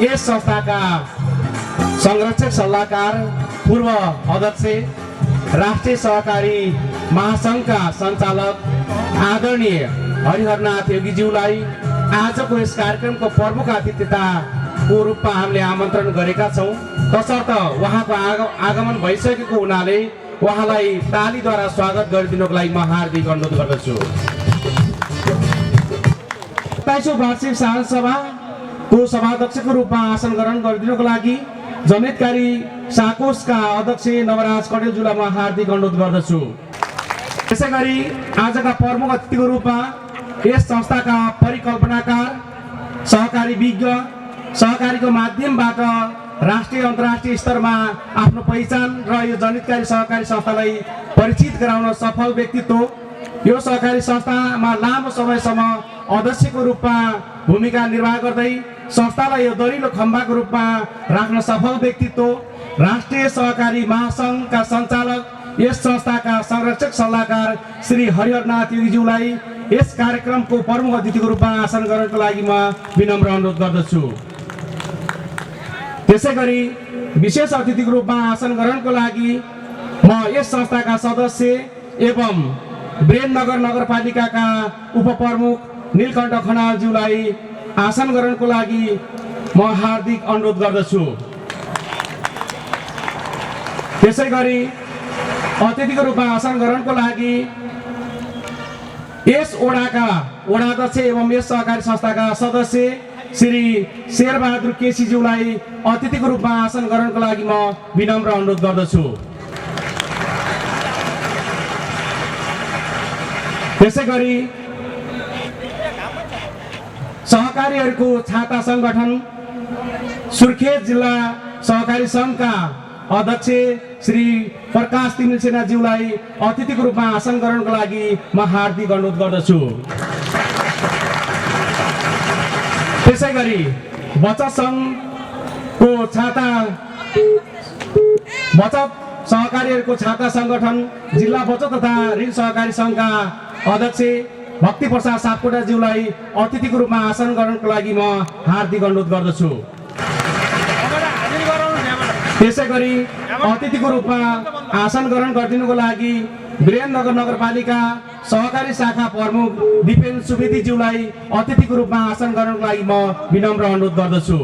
यस संस्थाका संरक्षक सल्लाहकार पूर्व अध्यक्ष राष्ट्रिय सहकारी महासङ्घका सञ्चालक आदरणीय हरिहरनाथ योगीज्यूलाई आजको यस कार्यक्रमको प्रमुख आतिथ्यताको रूपमा हामीले आमन्त्रण गरेका छौँ। तसर्थ उहाँको आगमन भइसकेको हुनाले उहाँलाई तालीद्वारा स्वागत गरिदिनुको लागि म हार्दिक अनुरोध गर्दछु। 27औं वार्षिक साधारण सभाको सभाध्यक्षको रूपमा आसन ग्रहण गरिदिनुको लागि जनहितकारी साकोसका अध्यक्ष नवराज कटेलज्यूलाई म हार्दिक अनुरोध गर्दछु। त्यसैगरी आजका प्रमुख अतिथिको रूपमा यस संस्थाका परिकल्पनाकार, सहकारी विज्ञ, सहकारीको माध्यमबाट राष्ट्रिय अन्तर्राष्ट्रिय स्तरमा आफ्नो पहिचान र यो जनहितकारी सहकारी संस्थालाई परिचित गराउन सफल व्यक्तित्व, यो सहकारी संस्थामा लामो समयसम्म अध्यक्षको रूपमा भूमिका निर्वाह गर्दै संस्थालाई यो दरिलो खम्बाको रूपमा राख्न सफल व्यक्तित्व, राष्ट्रिय सहकारी महासङ्घका सञ्चालक, यस संस्थाका संरक्षक सल्लाहकार श्री हरिहरनाथ योगीज्यूलाई यस कार्यक्रमको प्रमुख अतिथिको रूपमा आसन ग्रहणको लागि म विनम्र अनुरोध गर्दछु। त्यसैगरी विशेष अतिथिको रूपमा आसन ग्रहणको लागि म यस संस्थाका सदस्य एवं वीरेन्द्रनगर नगरपालिकाका उपप्रमुख नीलकण्ठ खनालज्यूलाई आसन ग्रहणको लागि म हार्दिक अनुरोध गर्दछु। त्यसैगरी अतिथिको रूपमा आसन ग्रहणको लागि यस ओडाका ओडाध्यक्ष एवं यस सहकारी संस्थाका सदस्य श्री शेरबहादुर केसीज्यूलाई अतिथिको रूपमा आसन ग्रहणको लागि म विनम्र अनुरोध गर्दछु। त्यसैगरी सहकारीहरूको छाता संगठन सुर्खेत जिल्ला सहकारी सङ्घका अध्यक्ष श्री प्रकाश तिमिल सेनाज्यूलाई अतिथिको रूपमा आसन ग्रहणको लागि म हार्दिक अनुरोध गर्दछु। त्यसैगरी बचत सङ्घको छाता बचत सहकारीहरूको छाता संगठन जिल्ला बचत तथा ऋण सहकारी सङ्घका अध्यक्ष भक्ति प्रसाद सापकोटाज्यूलाई अतिथिको रूपमा आसन ग्रहणको लागि म हार्दिक अनुरोध गर्दछु। त्यसैगरी अतिथिको रूपमा आसन ग्रहण गरिदिनुको लागि वीरेन्द्रनगर नगरपालिका सहकारी शाखा प्रमुख दिपेन सुवेदीज्यूलाई अतिथिको रूपमा आसन ग्रहणको लागि म विनम्र अनुरोध गर्दछु।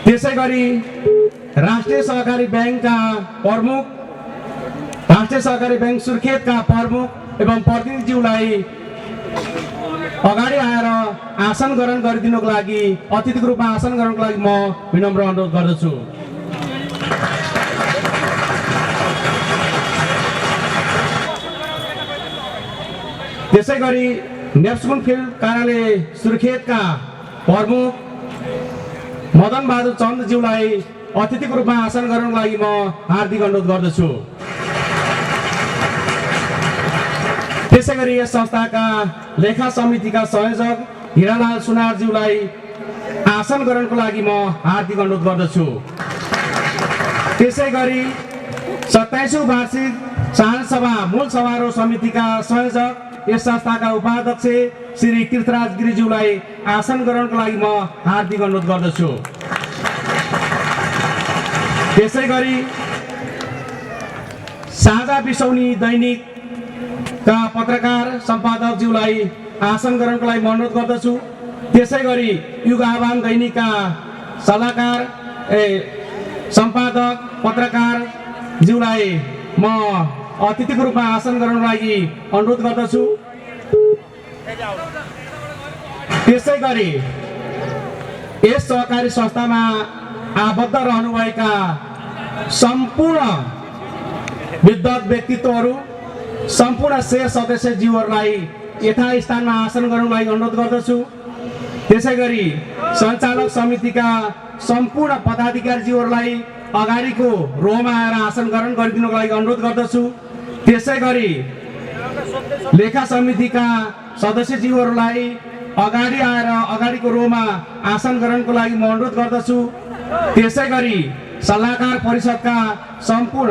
त्यसैगरी राष्ट्रिय सहकारी ब्याङ्कका प्रमुख, राष्ट्रिय सहकारी ब्याङ्क सुर्खेतका प्रमुख एवं प्रतिनिधिज्यूलाई अगाडि आएर आसन ग्रहण गरिदिनुको लागि अतिथिको रूपमा आसन ग्रहणको लागि म विनम्र अनुरोध गर्दछु। त्यसैगरी नेप्सकुन फिल्ड कार्यालय सुर्खेतका प्रमुख मदन बहादुर चन्दज्यूलाई अतिथिको रूपमा आसन ग्रहणको लागि म हार्दिक अनुरोध गर्दछु। त्यसैगरी यस संस्थाका लेखा समितिका संयोजक हिरालाल सुनारज्यूलाई आसन ग्रहणको लागि म हार्दिक अनुरोध गर्दछु। त्यसैगरी 27औं वार्षिक साधारण सभा मूल समारोह समितिका संयोजक यस संस्थाका उपाध्यक्ष श्री कृतराज गिरिज्यूलाई आसन ग्रहणको लागि म हार्दिक अनुरोध गर्दछु। त्यसैगरी साझा बिसौनी दैनिकका पत्रकार सम्पादकज्यूलाई आसन ग्रहणको लागि म अनुरोध गर्दछु। त्यसैगरी युग आह्वान दैनिकका सल्लाहकार सम्पादक पत्रकारज्यूलाई म अतिथिको रूपमा आसन ग्रहणको लागि अनुरोध गर्दछु। त्यसैगरी यस सहकारी संस्थामा आबद्ध रहनुभएका सम्पूर्ण विद्वत व्यक्तित्वहरू, सम्पूर्ण शेयर सदस्यज्यूहरूलाई यथास्थानमा आसन गर्नको लागि अनुरोध गर्दछु। त्यसैगरी सञ्चालक समितिका सम्पूर्ण पदाधिकारीज्यूहरूलाई अगाडिको रोमा आएर आसन ग्रहण गरिदिनुको लागि अनुरोध गर्दछु। त्यसैगरी लेखा समितिका सदस्यज्यूहरूलाई अगाडि आएर अगाडिको रोमा आसन ग्रहणको लागि म अनुरोध गर्दछु। त्यसैगरी सल्लाहकार परिषदका सम्पूर्ण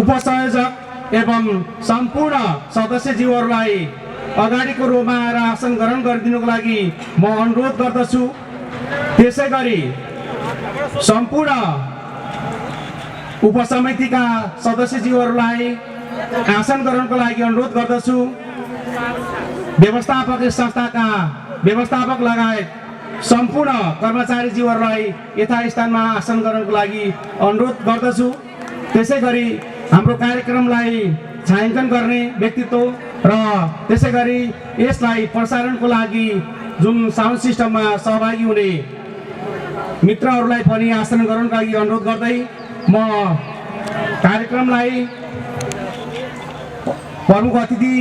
उपसंयोजक एवं सम्पूर्ण सदस्यज्यूहरूलाई अगाडिको रोमा आएर आसन ग्रहण गरिदिनुको लागि म अनुरोध गर्दछु। त्यसै गरी सम्पूर्ण उपसमितिका सदस्यज्यूहरूलाई आसन ग्रहणको लागि अनुरोध गर्दछु। व्यवस्थापक संस्थाका व्यवस्थापक लगायत सम्पूर्ण कर्मचारीज्यूहरूलाई यथास्थानमा आसन ग्रहणको लागि अनुरोध गर्दछु। त्यसै गरी हाम्रो कार्यक्रमलाई छायाङ्कन गर्ने व्यक्तित्व र त्यसै गरी यसलाई प्रसारणको लागि जुन साउन्ड सिस्टममा सहभागी हुने मित्रहरूलाई पनि आसन ग्रहणको लागि अनुरोध गर्दै म कार्यक्रमलाई प्रमुख अतिथि,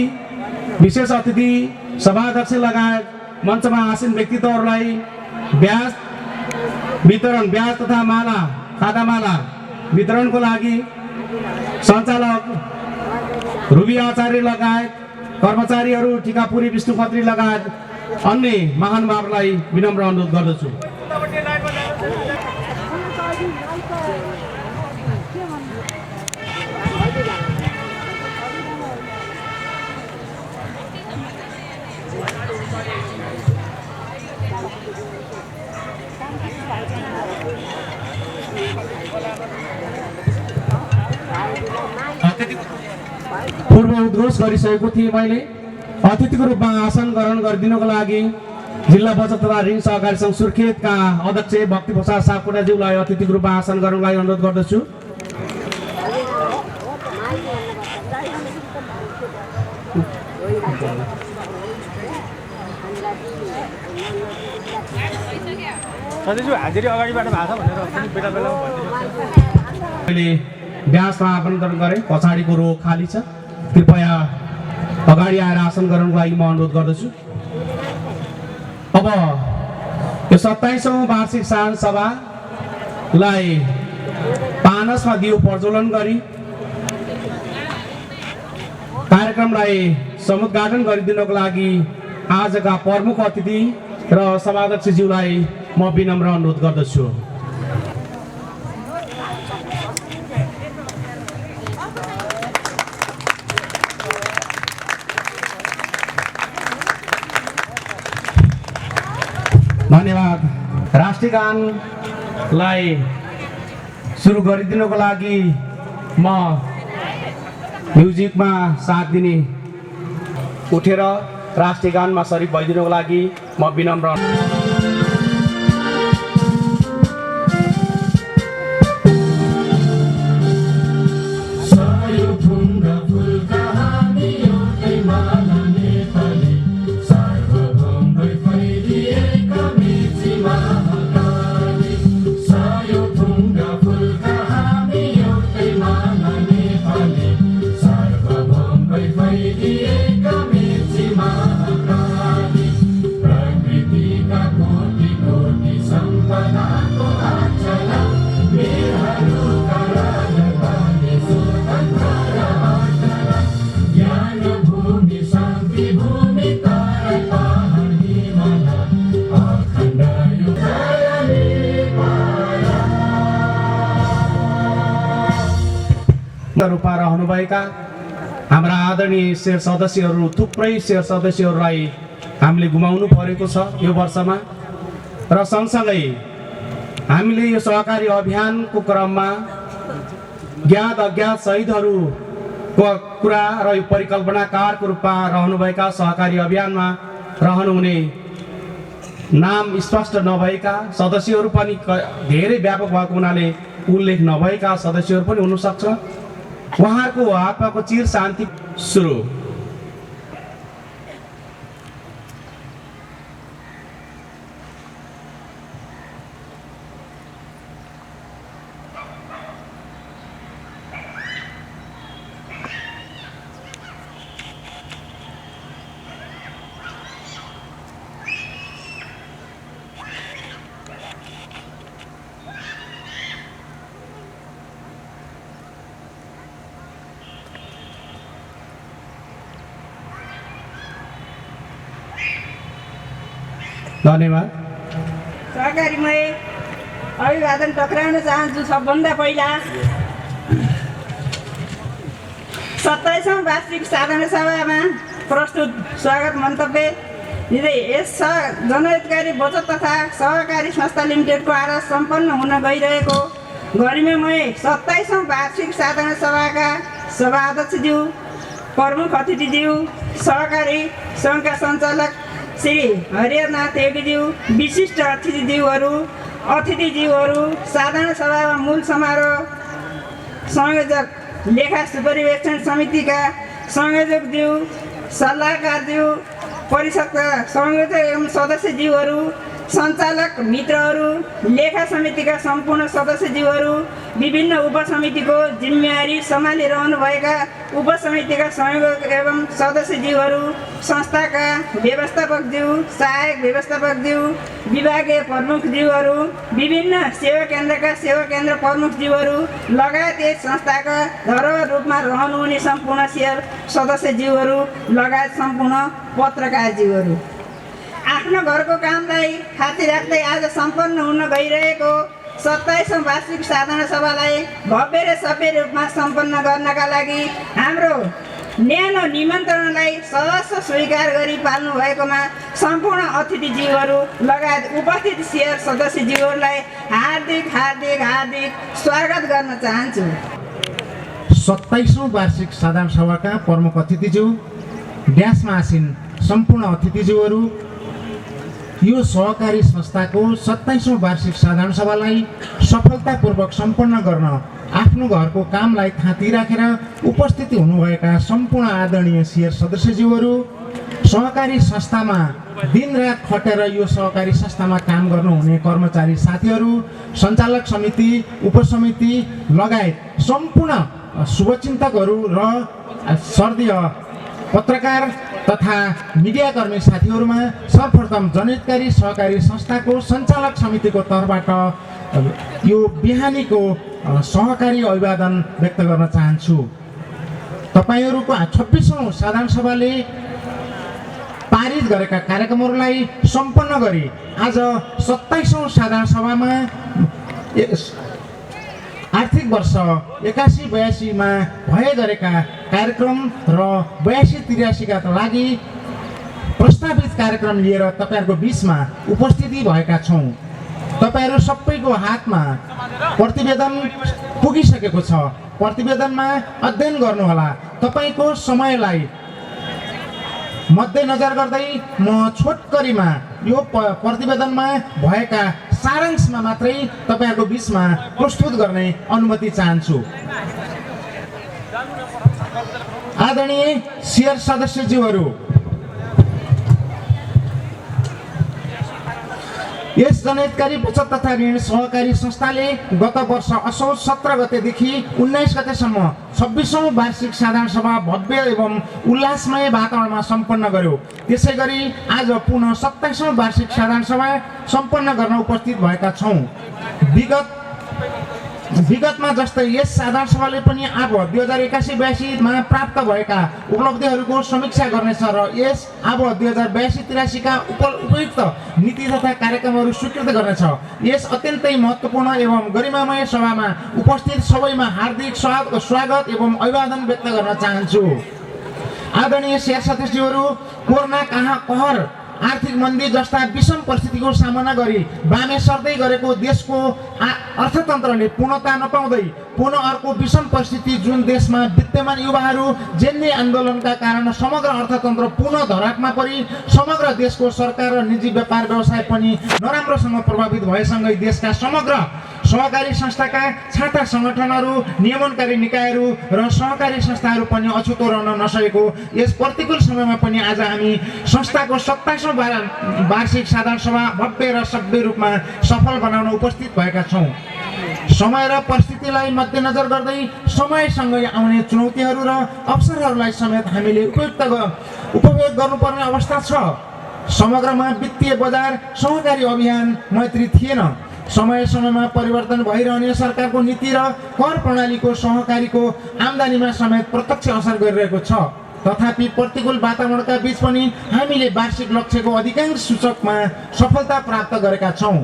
विशेष अतिथि, सभाध्यक्ष लगायत मञ्चमा आसीन व्यक्तित्वहरूलाई ब्याज तथा माला खादामाला वितरणको लागि सञ्चालक रुबी आचार्य लगायत कर्मचारीहरू, टिकापुरी विष्णु खत्री लगायत अन्य महानुभावहरूलाई विनम्र अनुरोध गर्दछु। पूर्व उद्घोष गरिसकेको थिएँ मैले। अतिथिको रूपमा आसन ग्रहण गरिदिनुको लागि जिल्ला बचत तथा ऋण सहकारी सङ्घ सुर्खेतका अध्यक्ष भक्ति प्रसाद सापकोटाज्यूलाई अतिथिको रूपमा आसन ग्रहणको लागि अनुरोध गर्दछु। मैले ब्याजमा आवन्तरण गरेँ, पछाडिको रो खाली छ, कृपया अगाडि आएर आसन ग्रहणको लागि म अनुरोध गर्दछु। अब यो 27औं वार्षिक साधारण सभालाई पानसमा दियो प्रज्वलन गरी कार्यक्रमलाई समुद्घाटन गरिदिनको लागि आजका प्रमुख अतिथि र सभाध्यक्षज्यूलाई म विनम्र अनुरोध गर्दछु। धन्यवाद। राष्ट्रिय गानलाई सुरु गरिदिनुको लागि म म्युजिकमा साथ दिने उठेर राष्ट्रिय गानमा सरिक भइदिनुको लागि म विनम्र रूपमा रहनुभएका हाम्रा आदरणीय शेर सदस्यहरू, थुप्रै शेर सदस्यहरूलाई हामीले गुमाउनु परेको छ यो वर्षमा र सँगसँगै हामीले यो सहकारी अभियानको क्रममा ज्ञात अज्ञात शहीदहरूको कुरा र यो परिकल्पनाकारको रूपमा रहनुभएका सहकारी अभियानमा रहनुहुने नाम स्पष्ट नभएका सदस्यहरू पनि धेरै व्यापक भएको हुनाले उल्लेख नभएका सदस्यहरू पनि हुनसक्छ। उहाँहरूको आत्माको चिर शान्ति सुरु। धन्यवाद। सहकारीमै अभिवादन टक्राउन चाहन्छु। सबभन्दा पहिला 27औं वार्षिक साधारण सभामा प्रस्तुत स्वागत मन्तव्य दिँदै यस जनहितकारी बचत तथा सहकारी संस्था लिमिटेडको आज सम्पन्न हुन गइरहेको गरिमामय 27औं वार्षिक साधारण सभाका सभाध्यक्षज्यू, प्रमुख अतिथिज्यू, सहकारी सङ्घका सञ्चालक श्री हरिहरनाथ योगीज्यू, विशिष्ट अतिथिज्यूहरू, साधारण सभामा मूल समारोह संयोजक, लेखा सुपरिवेक्षण समितिका संयोजकज्यू, सल्लाहकारज्यू, परिषदका संयोजक एवं सदस्यज्यूहरू, सञ्चालक मित्रहरू, लेखा समितिका सम्पूर्ण सदस्यज्यूहरू, विभिन्न उपसमितिको जिम्मेवारी सम्हालिरहनुभएका उपसमितिका संयोजक एवं सदस्यज्यूहरू, संस्थाका व्यवस्थापकज्यू, सहायक व्यवस्थापकज्यू, विभागीय प्रमुखज्यूहरू, विभिन्न सेवा केन्द्रका सेवा केन्द्र प्रमुखज्यूहरू लगायत यस संस्थाका धरोहर रूपमा रहनुहुने सम्पूर्ण सेयर सदस्यज्यूहरू लगायत सम्पूर्ण पत्रकारज्यूहरू, आफ्नो घरको कामलाई खाती राख्दै आज सम्पन्न हुन गइरहेको 27औं वार्षिक साधारण सभालाई भव्य र सभ्य रूपमा सम्पन्न गर्नका लागि हाम्रो न्यानो निमन्त्रणलाई सहर्ष स्वीकार गरी पाल्नु भएकोमा सम्पूर्ण अतिथिज्यूहरू लगायत उपस्थित सेयर सदस्यज्यूहरूलाई हार्दिक हार्दिक हार्दिक स्वागत गर्न चाहन्छु। 27औं वार्षिक साधारण सभाका प्रमुख अतिथिज्यू, ड्यासमा आसीन सम्पूर्ण अतिथिज्यूहरू, यो सहकारी संस्थाको 27औं वार्षिक साधारण सभालाई सफलतापूर्वक सम्पन्न गर्न आफ्नो घरको कामलाई थाती राखेर उपस्थिति हुनुभएका सम्पूर्ण आदरणीय सेयर सदस्यज्यूहरू, सहकारी संस्थामा दिनरात खटेर यो सहकारी संस्थामा काम गर्नुहुने कर्मचारी साथीहरू, सञ्चालक समिति, उपसमिति लगायत सम्पूर्ण शुभचिन्तकहरू र सर्दीय पत्रकार तथा मिडियाकर्मी साथीहरूमा सर्वप्रथम जनहितकारी सहकारी संस्थाको सञ्चालक समितिको तर्फबाट यो बिहानीको सहकारी अभिवादन व्यक्त गर्न चाहन्छु। तपाईँहरूको 26औं साधारण सभाले पारित गरेका कार्यक्रमहरूलाई सम्पन्न गरी आज 27औं साधारण सभामा आर्थिक वर्ष 81-82 मा भए गरेका कार्यक्रम र 82-83 का लागि प्रस्तावित कार्यक्रम लिएर तपाईहरुको बीचमा उपस्थिति भएका छौं। तपाईहरु सबैको हातमा प्रतिवेदन पुगिसकेको छ। प्रतिवेदनमा अध्ययन गर्नुहोला। तपाईको समयलाई मध्यनजर गर्दै म छोटकरीमा यो प्रतिवेदनमा भएका सारांशमा मात्रै तपाईहरुको बीचमा प्रस्तुत गर्ने अनुमति चाहन्छु। आदरणीय सेयर सदस्यज्यूहरू, यस जनहितकारी बचत तथा ऋण सहकारी संस्थाले गत वर्ष असोज 17 गतेदेखि 19 गतेसम्म 26औं वार्षिक साधारण सभा भव्य एवं उल्लासमय वातावरणमा सम्पन्न गर्यो। त्यसैगरी आज पुनः 27औं वार्षिक साधारण सभा सम्पन्न गर्न उपस्थित भएका छौं। विगतमा जस्तै यस साधारण सभाले पनि अब 2081-82 मा प्राप्त भएका उपलब्धिहरूको समीक्षा गर्नेछ र यस अब 2082-83 का उपयुक्त नीति तथा कार्यक्रमहरू स्वीकृत गर्नेछ। यस अत्यन्तै महत्त्वपूर्ण एवं गरिमामय सभामा उपस्थित सबैमा हार्दिक स्वागत एवं अभिवादन व्यक्त गर्न चाहन्छु। आदरणीय सेयर सदस्यहरू, कोरोना कहर, आर्थिक मन्दी जस्ता विषम परिस्थितिको सामना गरी बामे सर्दै गरेको देशको अर्थतन्त्रले पूर्णता नपाउँदै पुनः अर्को विषम परिस्थिति जुन देशमा विद्यमान युवाहरू जेन्ने आन्दोलनका कारण समग्र अर्थतन्त्र पुनः धरापमा परि समग्र देशको सरकार र निजी व्यापार व्यवसाय पनि नराम्रोसँग प्रभावित भएसँगै देशका समग्र सहकारी संस्थाका छाता सङ्गठनहरू, नियमनकारी निकायहरू र सहकारी संस्थाहरू पनि अछुतो रहन नसकेको यस प्रतिकूल समयमा पनि आज हामी संस्थाको 27औं वार्षिक साधारण सभा भव्य र सभ्य रूपमा सफल बनाउन उपस्थित भएका छौं। समय र परिस्थितिलाई मध्यनजर गर्दै समयसँगै आउने चुनौतीहरू र अवसरहरूलाई समेत हामीले उपयोग गर्नुपर्ने अवस्था छ। समग्रमा वित्तीय बजार सहकारी अभियान मैत्री थिएन। समय-समयमा परिवर्तन भइरहने सरकारको नीति र कर प्रणालीको सहकारीको आम्दानीमा समेत प्रत्यक्ष असर गरिरहेको छ। तथापि प्रतिकूल वातावरणका बीच पनि हामीले वार्षिक लक्ष्यको अधिकांश सूचकमा सफलता प्राप्त गरेका छौं।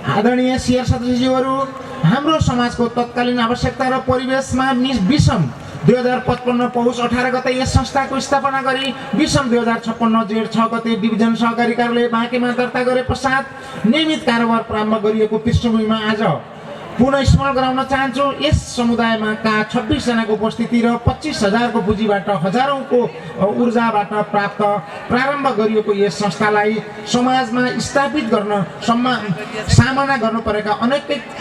आदरणीय सेयर सदस्यज्यूहरू, हाम्रो समाजको तत्कालीन आवश्यकता र परिवेशमा विषम 2055 पौष 18 गते यस संस्थाको स्थापना गरी 20 सन् 2056 जेठ 6 गते डिभिजन सहकारी कार्यालय बाँकेमा दर्ता गरे पश्चात नियमित कारोबार प्रारम्भ गरिएको पृष्ठभूमिमा आज पुनः स्मरण गराउन चाहन्छु। यस समुदायमा 26 जनाको उपस्थिति र 25,000 को पुँजीबाट हजारौंको ऊर्जाबाट प्राप्त प्रारम्भ गरिएको यस संस्थालाई समाजमा स्थापित गर्न सामना गर्नु परेका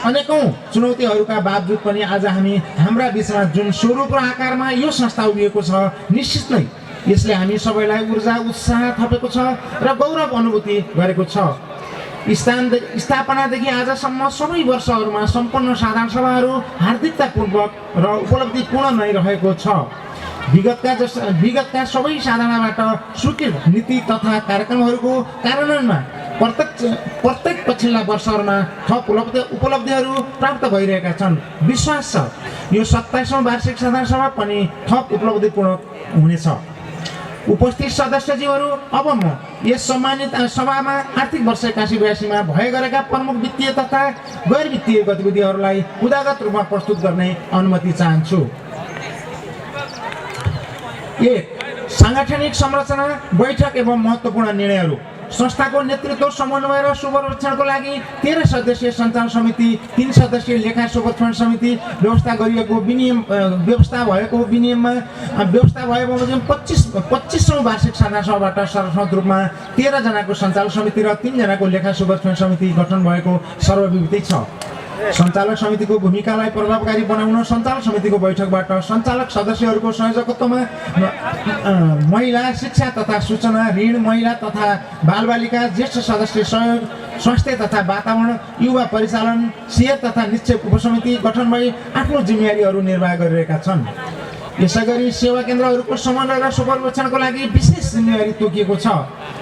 अनेकौं चुनौतीहरूका बावजुद पनि आज हामी हाम्रा बीचमा जुन स्वरूप र आकारमा यो संस्था उभिएको छ, निश्चित नै यसले हामी सबैलाई ऊर्जा उत्साह थपेको छ र गौरव अनुभूति गरेको छ। स्थापनादेखि आजसम्म सबै वर्षहरूमा सम्पन्न साधारण सभाहरू हार्दिकतापूर्वक र उपलब्धिपूर्ण नै रहेको छ। विगतका सबै साधनाबाट स्वीकृत नीति तथा कार्यक्रमहरूको कार्यान्वयनमा प्रत्येक पछिल्ला वर्षहरूमा थप उपलब्धिहरू प्राप्त भइरहेका छन्। विश्वास छ यो 27औं वार्षिक साधारण सभा पनि थप उपलब्धिपूर्ण हुनेछ। उपस्थित सदस्यज्यूहरू, अब म यस सम्मानित सभामा आर्थिक वर्ष 81-82 भए गरेका प्रमुख वित्तीय तथा गैर वित्तीय गतिविधिहरूलाई उदागत रूपमा प्रस्तुत गर्ने अनुमति चाहन्छु। 1. सांगठनिक संरचना बैठक एवं महत्त्वपूर्ण निर्णयहरू। संस्थाको नेतृत्व समन्वय र सुपरीक्षणको लागि 13 सदस्यीय सञ्चालन समिति, 3 सदस्यीय लेखा सुपरीक्षण समिति व्यवस्था भएको विनियममा 25औं वार्षिक साधारण सभाबाट सर्वसम्मत रूपमा 13 जनाको सञ्चालक समिति र 3 जनाको लेखा सुपरीक्षण समिति गठन भएको सर्वविदित छ। सञ्चालक समितिको भूमिकालाई प्रभावकारी बनाउन सञ्चालक समितिको बैठकबाट सञ्चालक सदस्यहरूको संयोजकत्वमा महिला शिक्षा तथा सूचना, ऋण, महिला तथा बालबालिका, ज्येष्ठ सदस्य सहयोग, स्वास्थ्य तथा वातावरण, युवा परिचालन, शेयर तथा निक्षेप उपसमिति गठन भई आफ्नो जिम्मेवारीहरू निर्वाह गरिरहेका छन्। यसैगरी सेवा केन्द्रहरूको समन्वय र सुपरीक्षणको लागि विशेष जिम्मेवारी तोकिएको छ।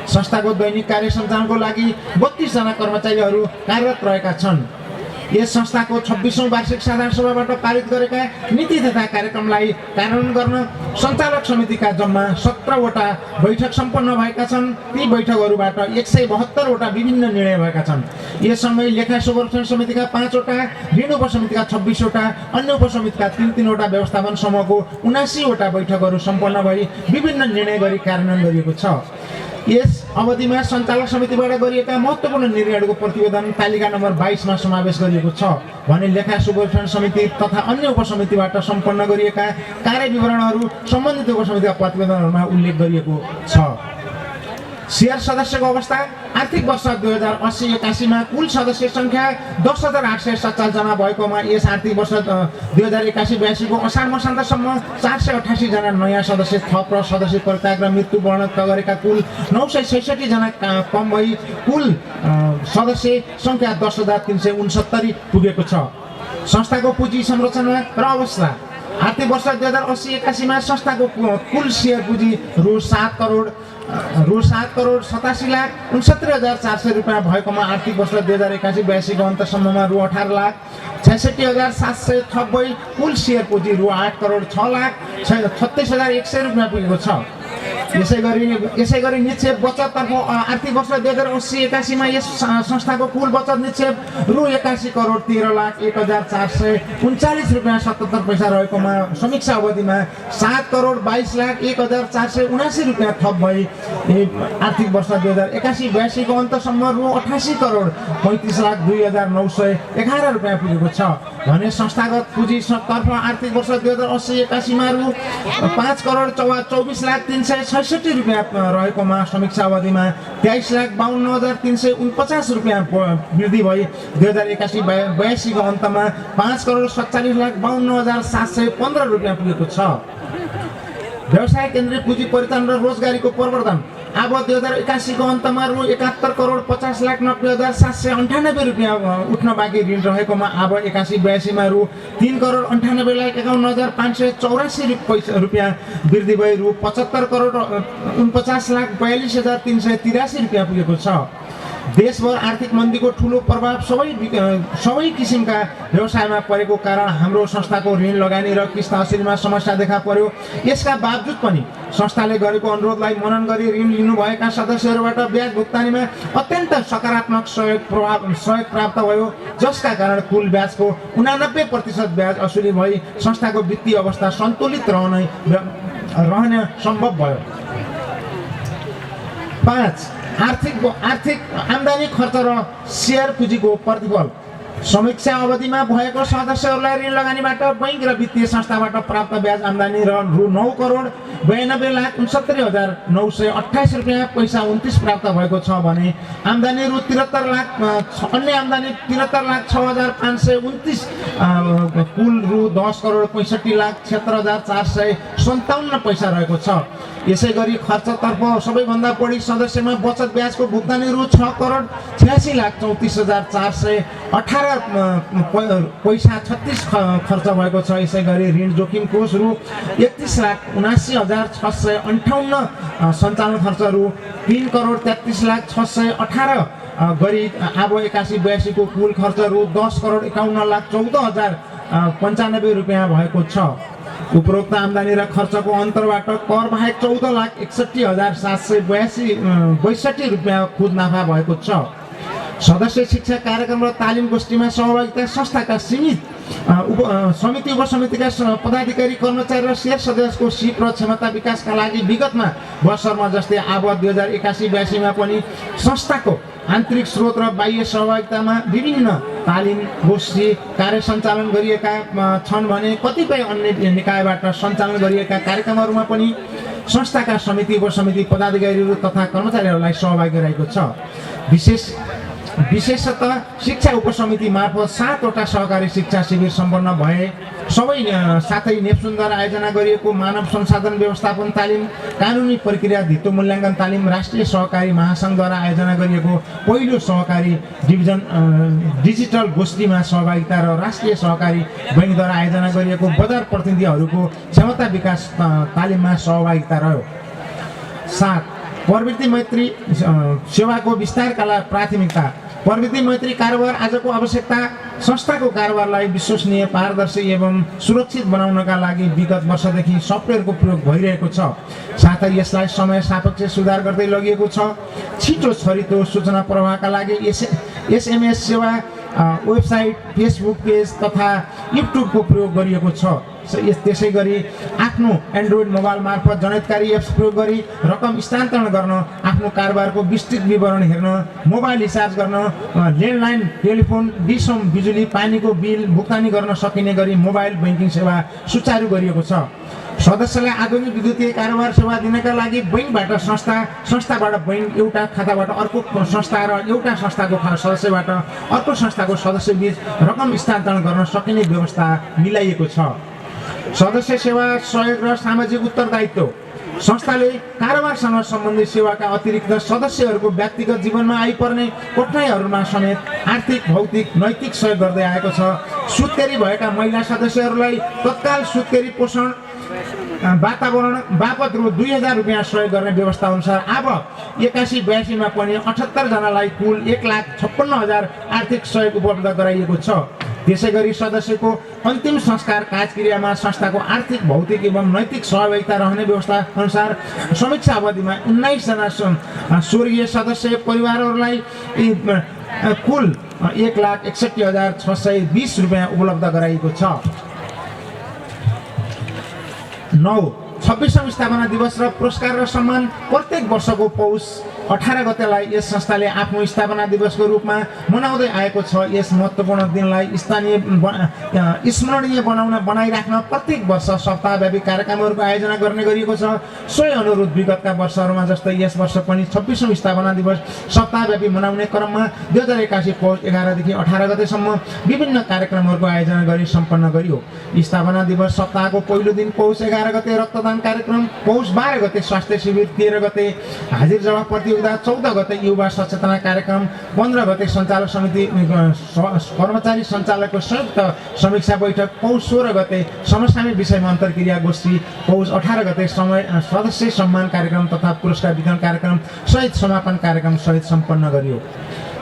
संस्थाको दैनिक कार्य सञ्चालनको लागि 32 जना कर्मचारीहरू कार्यरत रहेका छन्। यस संस्थाको 26औं वार्षिक साधारण सभाबाट पारित गरेका नीति तथा कार्यक्रमलाई कार्यान्वयन गर्न सञ्चालक समितिका जम्मा 17 वटा बैठक सम्पन्न भएका छन्। ती बैठकहरूबाट 172 वटा विभिन्न निर्णय भएका छन्। यस समय लेखा सुपरीक्षण समितिका 5 वटा, ऋण उपसमितिका 26 वटा, अन्य उपसमितिका 3 वटा व्यवस्थापन समूहको 79 वटा बैठकहरू सम्पन्न भई विभिन्न निर्णय गरी कार्यान्वयन गरिएको छ। यस अवधिमा सञ्चालक समितिबाट गरिएका महत्त्वपूर्ण निर्णयहरूको प्रतिवेदन तालिका नम्बर 22 मा समावेश गरिएको छ भने लेखा सुपरीक्षण समिति तथा अन्य उपसमितिबाट सम्पन्न गरिएका कार्य विवरणहरू सम्बन्धित उपसमितिका प्रतिवेदनहरूमा उल्लेख गरिएको छ। शेयर सदस्यको अवस्था। आर्थिक वर्ष 2080-81 मा कुल सदस्य संख्या 10,847 जना भएकोमा यस आर्थिक वर्ष 2081-82 को असार मसान्तसम्म 488 जना नयाँ सदस्य थप र सदस्य परित्याग र मृत्युवरण गरेका कुल 966 जना कम भई कुल सदस्य संख्या 10,369 पुगेको छ। संस्थाको पुँजी संरचना र अवस्था। आर्थिक वर्ष 2080-81 मा संस्थाको कुल शेयर पुँजी रु 7,87,69,400 रुपियाँ भएकोमा आर्थिक वर्ष 2081-82 को अन्तसम्ममा रु 18,66,700 थप भई कुल शेयर पुँजी रु 8,06,36,100 रुपियाँ पुगेको छ। यसैगरी निक्षेप बचततर्फ आर्थिक वर्ष 2080-81 मा यस संस्थाको कुल बचत निक्षेप रु 81,13,01,439 रुपियाँ 77 पैसा रहेकोमा समीक्षा अवधिमा 7,22,01,479 रुपियाँ थप भई आर्थिक वर्ष 2081-82 को अन्तसम्म रु 88,35,02,911 रुपियाँ पुगेको छ भने संस्थागत पुँजी तर्फ आर्थिक वर्ष 2080-81 मा रु 5,24,23,366 रुपियाँ रहेकोमा समीक्षा अवधिमा 23,52,349 रुपियाँ वृद्धि भई 2081-82 को अन्तमा 5,47,52,715 रुपियाँ पुगेको छ। व्यवसाय केन्द्रित पुँजी परिचालन र रोजगारीको प्रवर्धन। अब 2081 को अन्तमा रु 71,50,90,798 रुपियाँ उठ्न बाँकी ऋण रहेकोमा अब 81-82 मा रु 3,58,51,584 रुपियाँ वृद्धि भई रु 75,49,42,383 रुपियाँ पुगेको छ। देशभर आर्थिक मन्दीको ठुलो प्रभाव सबै किसिमका व्यवसायमा परेको कारण हाम्रो संस्थाको ऋण लगानी र किस्त असुलीमा समस्या देखा पर्यो। यसका बावजुद पनि संस्थाले गरेको अनुरोधलाई मनन गरी ऋण लिनुभएका सदस्यहरूबाट ब्याज भुक्तानीमा अत्यन्त सकारात्मक सहयोग प्राप्त भयो, जसका कारण कुल ब्याजको 89% ब्याज असुली भई संस्थाको वित्तीय अवस्था सन्तुलित रहन सम्भव भयो। 5. आर्थिक आम्दानी खर्च र सेयर पुँजीको प्रतिफल। समीक्षा अवधिमा भएको सदस्यहरूलाई ऋण लगानीबाट बैंक र वित्तीय संस्थाबाट प्राप्त ब्याज आम्दानी र रु 9,92,69,928 रुपियाँ पैसा 29 प्राप्त भएको छ भने आम्दानी रु 73 लाख अन्य आम्दानी 73,06,529 कुल रु 10,65,76,457 पैसा रहेको छ। यसै गरी खर्चतर्फ सबैभन्दा बढी सदस्यमा बचत ब्याजको भुक्तानी रु 6,86,लाख,34,418 पैसा 36 खर्च भएको छ। यसै गरी ऋण जोखिम कोष रु 31,79,658 सञ्चालन खर्च रु 3,33,618 गरी आबो 81-82 को कुल खर्च रु 10,51,14,095 रुपियाँ भएको छ। उपरोक्त आम्दानी र खर्चको अन्तरबाट कर बाहेक 14,61,762 रुपियाँ खुद नाफा भएको छ। सदस्य शिक्षा कार्यक्रम र तालिम गोष्ठीमा सहभागिता संस्थाका सीमित समिति उपसमितिका पदाधिकारी कर्मचारी र शेयर सदस्यको सिप र क्षमता विकासका लागि विगतमा वर्षहरूमा जस्तै आबद्ध 2081-82 मा पनि संस्थाको आन्तरिक स्रोत र बाह्य सहभागितामा विभिन्न तालिम गोष्ठी कार्य सञ्चालन गरिएका छन् भने कतिपय अन्य निकायबाट सञ्चालन गरिएका कार्यक्रमहरूमा पनि संस्थाका समिति उपसमिति पदाधिकारीहरू तथा कर्मचारीहरूलाई सहभागी गराएको छ। विशेषतः शिक्षा उपसमिति मार्फत 7 वटा सहकारी शिक्षा शिविर सम्पन्न भए। साथै नेप्सुनद्वारा आयोजना गरिएको मानव संसाधन व्यवस्थापन तालिम, कानुनी प्रक्रिया धितो मूल्याङ्कन तालिम, राष्ट्रिय सहकारी महासङ्घद्वारा आयोजना गरिएको पहिलो सहकारी डिजिटल गोष्ठीमा सहभागिता र राष्ट्रिय सहकारी बैङ्कद्वारा आयोजना गरिएको बजार प्रतिनिधिहरूको क्षमता विकास तालिममा सहभागिता रह्यो। 7. प्रवृत्ति मैत्री सेवाको विस्तारका लागि प्राथमिकता। प्रवृत्ति मैत्री कारोबार आजको आवश्यकता संस्थाको कारोबारलाई विश्वसनीय, पारदर्शी एवं सुरक्षित बनाउनका लागि विगत वर्षदेखि सफ्टवेयरको प्रयोग भइरहेको छ। साथै यसलाई समय सापेक्ष सुधार गर्दै लगिएको छ। छिटो छरितो सूचना प्रवाहका लागि SMS सेवा, वेबसाइट, फेसबुक पेज तथा युट्युबको प्रयोग गरिएको छ। त्यसै गरी आफ्नो एन्ड्रोइड मोबाइल मार्फत जनहितकारी एप्स प्रयोग गरी रकम स्थानान्तरण गर्न, आफ्नो कारोबारको विस्तृत विवरण हेर्न, मोबाइल रिचार्ज गर्न, ल्यान्डलाइन टेलिफोन, डिसम बिजुली पानीको बिल भुक्तानी गर्न सकिने गरी मोबाइल बैंकिङ सेवा सुचारू गरिएको छ। सदस्यलाई आधुनिक विद्युतीय कारोबार सेवा दिनका लागि बैंकबाट संस्थाबाट बैंक, एउटा खाताबाट अर्को संस्था र एउटा संस्थाको सदस्यबाट अर्को संस्थाको सदस्य बीच रकम स्थानान्तरण गर्न सकिने व्यवस्था मिलाइएको छ। सदस्य सेवा सहयोग र सामाजिक उत्तरदायित्व। संस्थाले कारोबारसँग सम्बन्धित सेवाका अतिरिक्त सदस्यहरूको व्यक्तिगत जीवनमा आइपर्ने कठिनाइहरूमा समेत आर्थिक, भौतिक, नैतिक सहयोग गर्दै आएको छ। सुत्केरी भएका महिला सदस्यहरूलाई तत्काल सुत्केरी पोषण वातावरण बापत रु 2,000 रुपियाँ सहयोग गर्ने व्यवस्था अनुसार अब 81-82 मा पनि 78 जनालाई कुल 1,56,000 आर्थिक सहयोग उपलब्ध गराइएको छ। त्यसै गरी सदस्यको अन्तिम संस्कार कार्यक्रियामा संस्थाको आर्थिक, भौतिक एवं नैतिक सहभागिता रहने व्यवस्था अनुसार समीक्षा अवधिमा 19 जना स्वर्गीय सदस्य परिवारहरूलाई कुल 1,61,620 रुपियाँ उपलब्ध गराइएको छ। 9. 26औं स्थापना दिवस र पुरस्कार र सम्मान। प्रत्येक वर्षको पौष 18 गतेलाई यस संस्थाले आफ्नो स्थापना दिवसको रूपमा मनाउँदै आएको छ। यस महत्त्वपूर्ण दिनलाई स्मरणीय बनाइराख्न प्रत्येक वर्ष सप्ताहव्यापी कार्यक्रमहरूको आयोजना गर्ने गरिएको छ। सोही अनुरूप विगतका वर्षहरूमा जस्तै यस वर्ष पनि 26औं स्थापना दिवस सप्ताहव्यापी मनाउने क्रममा 2081 पौष 11 देखि 18 गतेसम्म विभिन्न कार्यक्रमहरूको आयोजना गरी सम्पन्न गरियो। स्थापना दिवस सप्ताहको पहिलो दिन पौष 11 गते रक्तदान कार्यक्रम, पौष 12 गते स्वास्थ्य शिविर, 13 गते हाजिर जवाब प्रतियोगिता, प्रतियोगिता, 14 गते युवा सचेतना कार्यक्रम, 15 गते सञ्चालक समिति कर्मचारी सञ्चालकको संयुक्त समीक्षा बैठक, पौष 16 गते समसामयिक विषयमा अन्तर्क्रिया गोष्ठी, पौष 18 गते सदस्य सम्मान कार्यक्रम तथा पुरस्कार वितरण कार्यक्रम सहित समापन कार्यक्रम सहित सम्पन्न गरियो।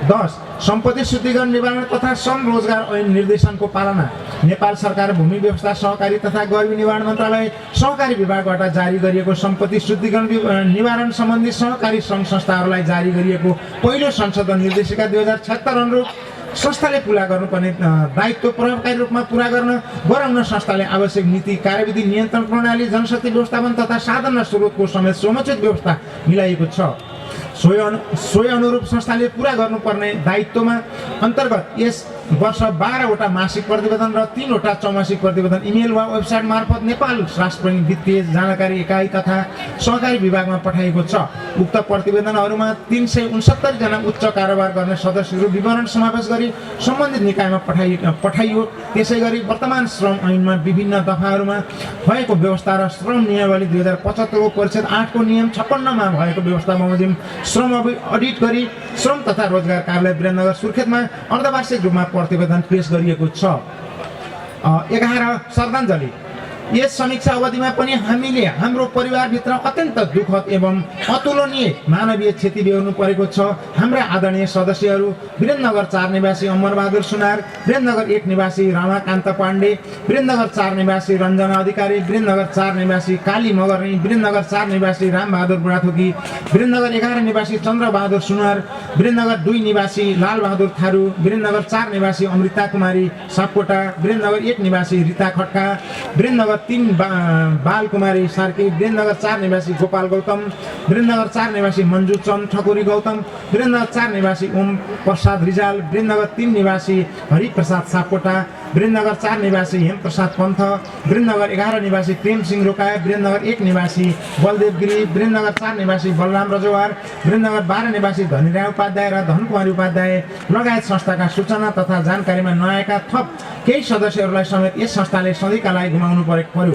10 सम्पत्ति शुद्धिकरण निवारण तथा श्रम रोजगार ऐन निर्देशनको पालना। नेपाल सरकार भूमि व्यवस्था सहकारी तथा गरिबी निवारण मन्त्रालय सहकारी विभागबाट जारी गरिएको सम्पत्ति शुद्धिकरण निवारण सम्बन्धी सहकारी सङ्घ संस्थाहरूलाई जारी गरिएको पहिलो संशोधन निर्देशिका 2076 अनुरूप संस्थाले पुरा गर्नुपर्ने दायित्व प्रभावकारी रूपमा पुरा गराउन संस्थाले आवश्यक नीति, कार्यविधि, नियन्त्रण प्रणाली, जनशक्ति व्यवस्थापन तथा साधन र स्रोतको समेत समुचित व्यवस्था मिलाइएको छ। सोही अनुरूप संस्थाले पुरा गर्नुपर्ने दायित्वमा अन्तर्गत यस वर्ष 12 वटा मासिक प्रतिवेदन र 3 वटा चौमासिक प्रतिवेदन इमेल वा वेबसाइट मार्फत नेपाल राष्ट्र वित्तीय जानकारी एकाइ तथा सहकारी विभागमा पठाइएको छ। उक्त प्रतिवेदनहरूमा 369 जना उच्च कारोबार गर्ने सदस्यहरू विवरण समावेश गरी सम्बन्धित निकायमा पठाइयो। त्यसैगरी वर्तमान श्रम ऐनमा विभिन्न दफाहरूमा भएको व्यवस्था र श्रम नियमावली 2075 को परिच्छेद 8 को नियम 56 मा भएको व्यवस्था बमोजिम श्रम अडिट गरी श्रम तथा रोजगार कार्यालय वीरेन्द्रनगर सुर्खेतमा अर्धवार्षिक रूपमा प्रतिवेदन पेश गरिएको छ। 11 श्रद्धाञ्जली। यस समीक्षा अवधिमा पनि हामीले हाम्रो परिवारभित्र अत्यन्त दुःखद एवं अतुलनीय मानवीय क्षति बेहोर्नु परेको छ। हाम्रा आदरणीय सदस्यहरू वीरेन्द्रनगर 4 निवासी अमरबहादुर सुनार, वीरेन्द्रनगर 1 निवासी रमाकान्त पाण्डे, वीरेन्द्रनगर 4 निवासी रञ्जना अधिकारी, वीरेन्द्रनगर 4 निवासी काली मगर्नी, वीरेन्द्रनगर 4 निवासी रामबहादुर बुढाथोकी, वीरेन्द्रनगर 11 निवासी चन्द्रबहादुर सुनार, वीरेन्द्रनगर 2 निवासी लालबहादुर थारू, वीरेन्द्रनगर 4 निवासी अमृता कुमारी सापकोटा, वीरेन्द्रनगर 1 निवासी रिता खड्का, वीरेन्द्रनगर 3 बाल कुमारी सार्की, वीरेन्द्रनगर 4 निवासी गोपाल गौतम, वीरेन्द्रनगर 4 निवासी मन्जु चन्द ठकुरी गौतम, वीरेन्द्रनगर 4 निवासी ओम प्रसाद रिजाल, वीरेन्द्रनगर 3 निवासी हरिप्रसाद सापकोटा, वीरेन्द्रनगर 4 निवासी हेम प्रसाद पन्थ, वीरेन्द्रनगर 11 निवासी प्रेम सिंह रोकाया, वीरेन्द्रनगर 1 निवासी बलदेव गिरी, वीरेन्द्रनगर 4 निवासी बलराम रजवार, वीरेन्द्रनगर 12 निवासी धनीराय उपाध्याय र धनकुमारी उपाध्याय लगायत संस्थाका सूचना तथा जानकारीमा नआएका थप केही सदस्यहरूलाई समेत यस संस्थाले सधैँका लागि गुमाउनु पर्यो।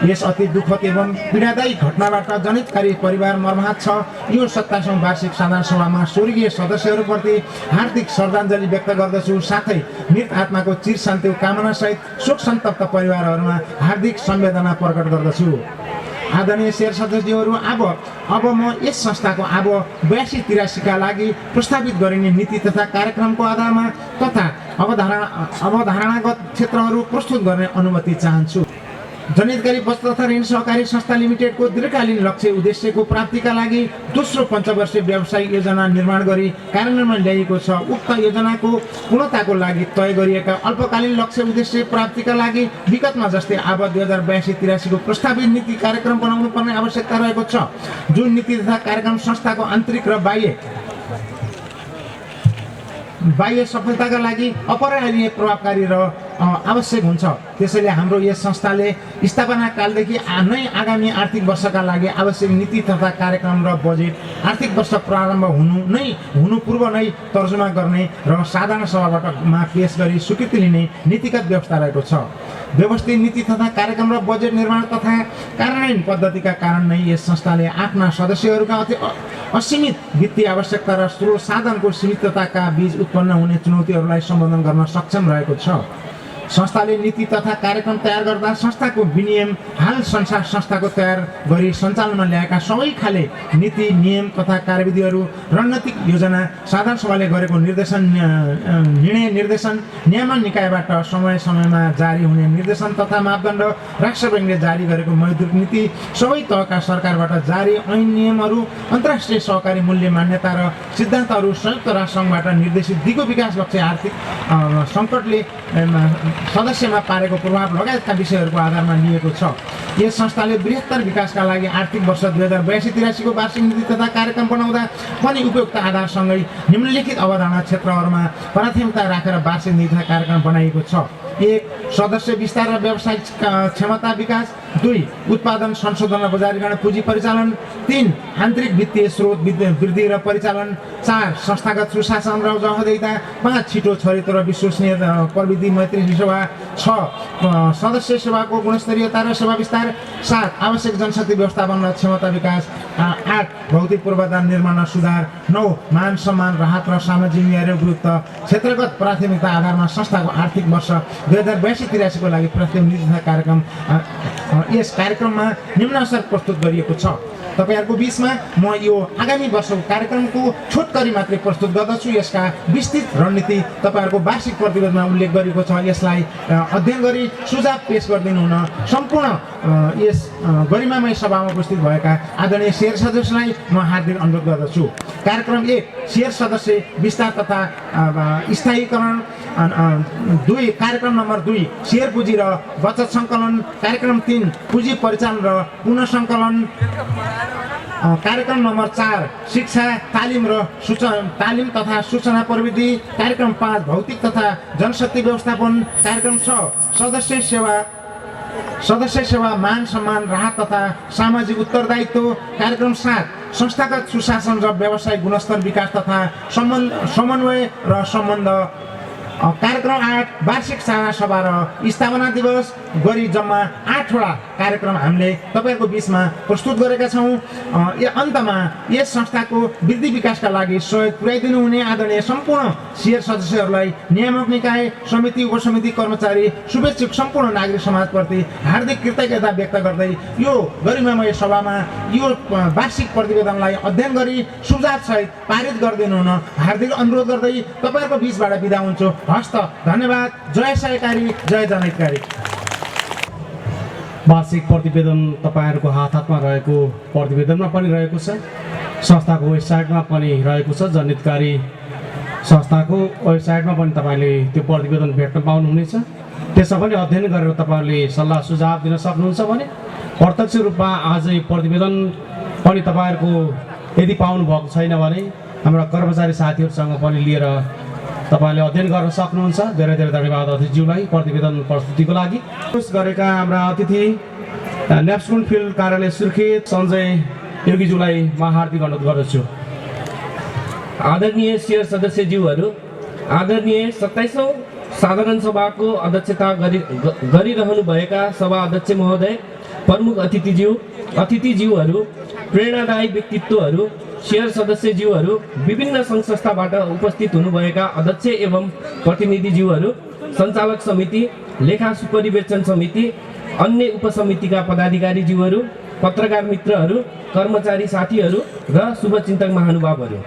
यस अति दुःखद एवं पीडादायी घटनाबाट जनितकारी परिवार मर्माहत छ। यो 27औं वार्षिक साधारण सभामा स्वर्गीय सदस्यहरूप्रति हार्दिक श्रद्धाञ्जली व्यक्त गर्दछु। साथै मृत आत्माको चिर शान्तिको कामना सहित शोक सन्तप्त परिवारहरूमा हार्दिक संवेदना प्रकट गर्दछु। आदरणीय शेर सदस्यहरू, अब म यस संस्थाको 82-83 का लागि प्रस्तावित गरिने नीति तथा कार्यक्रमको आधारमा तथा अवधारणागत क्षेत्रहरू प्रस्तुत गर्ने अनुमति चाहन्छु। जनहितकारी वस्तु तथा ऋण सहकारी संस्था लिमिटेडको दीर्घकालीन लक्ष्य उद्देश्यको प्राप्तिका लागि दोस्रो पञ्चवर्षीय व्यावसायिक योजना निर्माण गरी कार्यान्वयनमा ल्याइएको छ। उक्त योजनाको पूर्णताको लागि तय गरिएका अल्पकालीन लक्ष्य उद्देश्य प्राप्तिका लागि विगतमा जस्तै 2082-83 को प्रस्तावित नीति कार्यक्रम बनाउनु पर्ने आवश्यकता रहेको छ। जुन नीति तथा कार्यक्रम संस्थाको आन्तरिक र बाह्य सफलताका लागि अपरिहार्य प्रभावकारी र आवश्यक हुन्छ। त्यसैले हाम्रो यस संस्थाले स्थापना कालदेखि नै आगामी आर्थिक वर्षका लागि आवश्यक नीति तथा कार्यक्रम र बजेट आर्थिक वर्ष प्रारम्भ हुनु पूर्व नै तर्जुमा गर्ने र साधारण सभामा पेश गरी स्वीकृति लिने नीतिगत व्यवस्था रहेको छ। व्यवस्थित नीति तथा कार्यक्रम र बजेट निर्माण तथा कार्यान्वयन पद्धतिका कारण नै यस संस्थाले आफ्ना सदस्यहरूका असीमित वित्तीय आवश्यकता र स्रोत साधनको सीमितताका बीच उत्पन्न हुने चुनौतीहरूलाई सम्बोधन गर्न सक्षम रहेको छ। संस्थाले नीति तथा कार्यक्रम तयार गर्दा संस्थाको विनियम हाल संस्थाको तयार गरी सञ्चालनमा ल्याएका सबै खाले नीति नियम तथा कार्यविधिहरू रणनीतिक योजना साधारण सभाले गरेको निर्णय निर्देशन नियामन निकायबाट समय समयमा जारी हुने निर्देशन तथा मापदण्ड राष्ट्र ब्याङ्कले जारी गरेको मौद्रिक नीति सबै तहका सरकारबाट जारी ऐन नियमहरू अन्तर्राष्ट्रिय सहकारी मूल्य मान्यता र सिद्धान्तहरू संयुक्त राष्ट्रसङ्घबाट निर्देशित दिगो विकास लक्ष्य आर्थिक सङ्कटले सदस्यमा पारेको प्रभाव लगायतका विषयहरूको आधारमा लिएको छ। यस संस्थाले बृहत्तर विकासका लागि आर्थिक वर्ष 2082-83 को वार्षिक नीति तथा कार्यक्रम बनाउँदा पनि उपयुक्त आधारसँगै निम्नलिखित अवधारणा क्षेत्रहरूमा प्राथमिकता राखेर वार्षिक नीति तथा कार्यक्रम बनाइएको छ। 1 सदस्य विस्तार र व्यावसायिक क्षमता विकास, 2 उत्पादन संशोधन र बजारीकरण पुँजी परिचालन, 3 आन्तरिक वित्तीय स्रोत वृद्धि र परिचालन, 4 संस्थागत सुशासन र जवाफदेहिता, 5 छिटो छरितो र विश्वसनीय प्रविधि मैत्री सेवा, 6 सदस्य सेवाको गुणस्तरीयता र सेवा विस्तार, 7 आवश्यक जनशक्ति व्यवस्थापन र क्षमता विकास, 8 भौतिक पूर्वाधार निर्माण र सुधार, 9 मान सम्मान राहत र सामाजिक न्याय र गुरुत्व, क्षेत्रगत प्राथमिकता आधारमा संस्थाको आर्थिक वर्ष 2082-83 को लागि प्रतिनिधित्व कार्यक्रम। यस कार्यक्रममा निम्नानुसार प्रस्तुत गरिएको छ। तपाईहरुको बीचमा म यो आगामी वर्षको कार्यक्रमको छोटकरी मात्रै प्रस्तुत गर्दछु। यसका विस्तृत रणनीति तपाईहरुको वार्षिक प्रतिवेदनमा उल्लेख गरिएको छ। यसलाई अध्ययन गरी सुझाव पेश गरिदिनु हुन सम्पूर्ण यस गरिमामय सभामा उपस्थित भएका आदरणीय शेयर सदस्यलाई म हार्दिक अनुरोध गर्दछु। कार्यक्रम 1 शेयर सदस्य विस्तार तथा स्थायीकरण, 2 कार्यक्रम नम्बर 2 शेयर पुँजी र बचत सङ्कलन, कार्यक्रम 3 पुँजी परिचालन र पुनः सङ्कलन, कार्यक्रम नम्बर 4 शिक्षा तालिम तथा सूचना प्रविधि, कार्यक्रम 5 भौतिक तथा जनशक्ति व्यवस्थापन, कार्यक्रम 6 सदस्य सेवा मान सम्मान राहत तथा सामाजिक उत्तरदायित्व, कार्यक्रम 7 संस्थागत सुशासन र व्यावसायिक गुणस्तर विकास तथा समन्वय र सम्बन्ध, कार्यक्रम 8 वार्षिक साझा सभा र स्थापना दिवस गरी जम्मा 8 वटा कार्यक्रम हामीले तपाईहरुको बीचमा प्रस्तुत गरेका छौं। अन्तमा यस संस्थाको वृद्धि विकासका लागि सहयोग पुर्याइदिनु हुने आदरणीय सम्पूर्ण शेयर सदस्यहरूलाई, नियामक निकाय, समिति, उपसमिति, कर्मचारी, शुभेच्छुक सम्पूर्ण नागरिक समाजप्रति हार्दिक कृतज्ञता व्यक्त गर्दै यो गरिमामय सभामा यो वार्षिक प्रतिवेदनलाई अध्ययन गरी सुझाव सहित पारित गरिदिनु हुन हार्दिक अनुरोध गर्दै तपाईहरुको बीचबाट बिदा हुन्छु। हस्त, धन्यवाद। जय सहकारी, जय जनहितकारी। वार्षिक प्रतिवेदन तपाईहरुको हातमा रहेको प्रतिवेदनमा पनि रहेको छ, संस्थाको वेबसाइटमा पनि रहेको छ। जनहितकारी संस्थाको वेबसाइटमा पनि तपाईले त्यो प्रतिवेदन भेट्न पाउनुहुनेछ। त्यसमा पनि अध्ययन गरेर तपाईहरुले सल्लाह सुझाव दिन सक्नुहुन्छ भने प्रत्यक्ष रूपमा आज यो प्रतिवेदन पनि तपाईहरुको यदि पाउनु भएको छैन भने हाम्रा कर्मचारी साथीहरुसँग पनि लिएर तपाईले अध्ययन गर्न सक्नुहुन्छ। धेरै धेरै धन्यवाद अतिथिज्यूलाई प्रतिवेदन प्रस्तुतिको लागि। गरेका हाम्रा अतिथि नेप्सकुन फिल्ड कार्यालय सुर्खेत सञ्जय योगीज्यूलाई म हार्दिक अनुरोध गर्दछु। आदरणीय शेयर सदस्यज्यूहरू, आदरणीय 27औं साधारण सभाको अध्यक्षता गरिरहनुभएका सभा अध्यक्ष महोदय, प्रमुख अतिथिज्यूहरू, प्रेरणादायी व्यक्तित्वहरू, शेयर सदस्यज्यूहरू, विभिन्न सङ्घ संस्थाबाट उपस्थित हुनुभएका अध्यक्ष एवं प्रतिनिधिज्यूहरू, सञ्चालक समिति, लेखा सुपरिवेक्षण समिति, अन्य उपसमितिका पदाधिकारीज्यूहरू, पत्रकार मित्रहरू, कर्मचारी साथीहरू र शुभचिन्तक महानुभावहरू,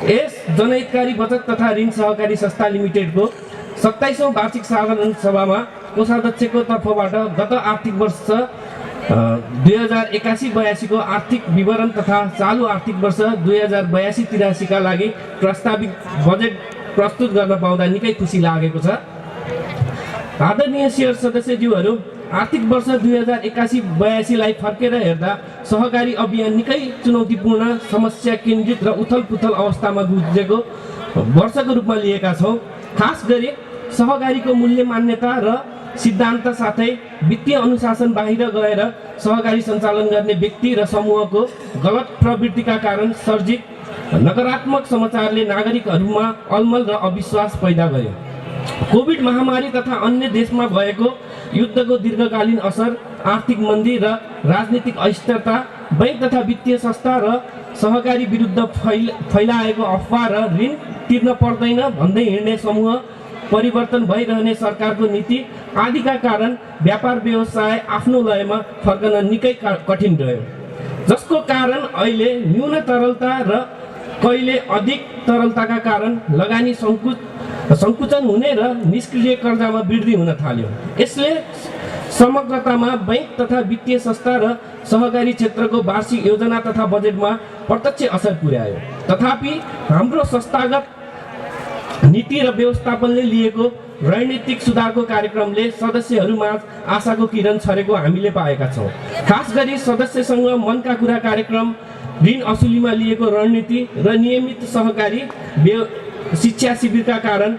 यस जनहितकारी बचत तथा ऋण सहकारी संस्था लिमिटेडको 27औं वार्षिक साधारण सभामा कोषाध्यक्षको तर्फबाट गत आर्थिक वर्ष 2081-82 को आर्थिक विवरण तथा चालू आर्थिक वर्ष 2082-83 का लागि प्रस्तावित बजेट प्रस्तुत गर्न पाउँदा निकै खुसी लागेको छ। आदरणीय शेयर सदस्यज्यूहरू, आर्थिक वर्ष 2081-82 लाई फर्केर हेर्दा सहकारी अभियान निकै चुनौतीपूर्ण, समस्या केन्द्रित र उथलपुथल अवस्थामा गुज्रेको वर्षको रूपमा लिएका छौँ। खास गरी सहकारीको मूल्य मान्यता र सिद्धान्त साथै वित्तीय अनुशासन बाहिर गएर सहकारी सञ्चालन गर्ने व्यक्ति र समूहको गलत प्रवृत्तिका कारण सर्जित नकारात्मक समाचारले नागरिकहरूमा अलमल र अविश्वास पैदा गर्यो। कोभिड महामारी तथा अन्य देशमा भएको युद्धको दीर्घकालीन असर, आर्थिक मन्दी र राजनीतिक अस्थिरता, बैंक तथा वित्तीय संस्था र सहकारी विरुद्ध फैलाएको अफवाह र ऋण तिर्न पर्दैन भन्दै हिँड्ने समूह, परिवर्तन भइरहने सरकारको नीति आदिका कारण व्यापार व्यवसाय आफ्नो लयमा फर्कन निकै कठिन रह्यो, जसको कारण अहिले न्यून तरलता र कहिले अधिक तरलताका कारण लगानी सङ्कुचन हुने र निष्क्रिय कर्जामा वृद्धि हुन थाल्यो। यसले समग्रतामा बैंक तथा वित्तीय संस्था र सहकारी क्षेत्रको वार्षिक योजना तथा बजेटमा प्रत्यक्ष असर पुर्यायो। तथापि हाम्रो संस्थागत नीति र व्यवस्थापनले लिएको रणनीतिक सुधारको कार्यक्रमले सदस्यहरूमाझ आशाको किरण छरेको हामीले पाएका छौँ। खास गरी सदस्यसँग मनका कुरा कार्यक्रम, ऋण असुलीमा लिएको रणनीति र नियमित सहकारी शिक्षा शिविरका कारण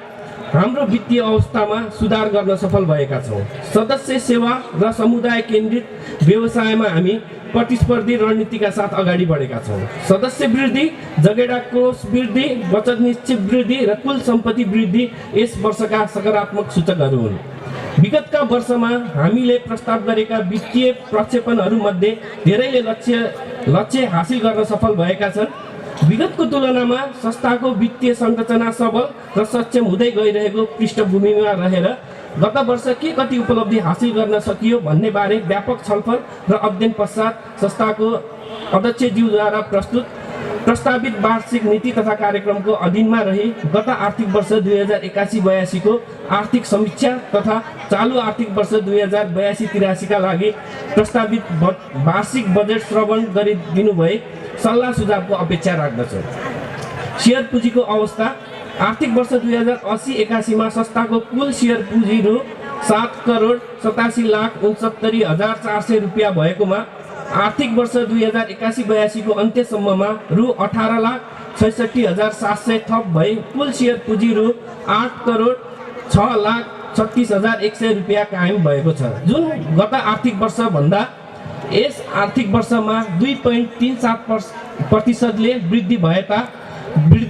हाम्रो वित्तीय अवस्थामा सुधार गर्न सफल भएका छौँ। सदस्य सेवा र समुदाय केन्द्रित व्यवसायमा हामी प्रतिस्पर्धी रणनीतिका साथ अगाडि बढेका छौँ। सदस्य वृद्धि, जगेडा कोष वृद्धि, बचत निक्षेप वृद्धि र कुल सम्पत्ति वृद्धि यस वर्षका सकारात्मक सूचकहरू हुन्। विगतका वर्षमा हामीले प्रस्ताव गरेका वित्तीय प्रक्षेपणहरूमध्ये धेरैले लक्ष्य हासिल गर्न सफल भएका छन्। विगतको तुलनामा संस्थाको वित्तीय संरचना सबल र सक्षम हुँदै गइरहेको पृष्ठभूमिमा रहेर गत वर्ष के कति उपलब्धि हासिल गर्न सकियो भन्ने बारे व्यापक छलफल र अध्ययन पश्चात संस्थाको अध्यक्षज्यूद्वारा प्रस्तावित वार्षिक नीति तथा कार्यक्रमको अधीनमा रही गत आर्थिक वर्ष 2081-82 को आर्थिक समीक्षा तथा चालू आर्थिक वर्ष 2082-83 का लागि प्रस्तावित वार्षिक बजेट श्रवण गरिदिनु भए सल्लाह सुझावको अपेक्षा राख्दछौँ। शेयर पुँजीको अवस्था आर्थिक वर्ष 2080-81 मा संस्थाको कुल शेयर पुँजी रु 7,87,69,400 रुपियाँ भएकोमा आर्थिक वर्ष 2081-82 को अन्त्यसम्ममा रु 18,66,700 थप भई कुल शेयर पुँजी रु 8,06,36,100 रुपियाँ कायम भएको छ, जुन गत आर्थिक वर्ष भन्दा यस आर्थिक वर्षमा 2.37% वृद्धि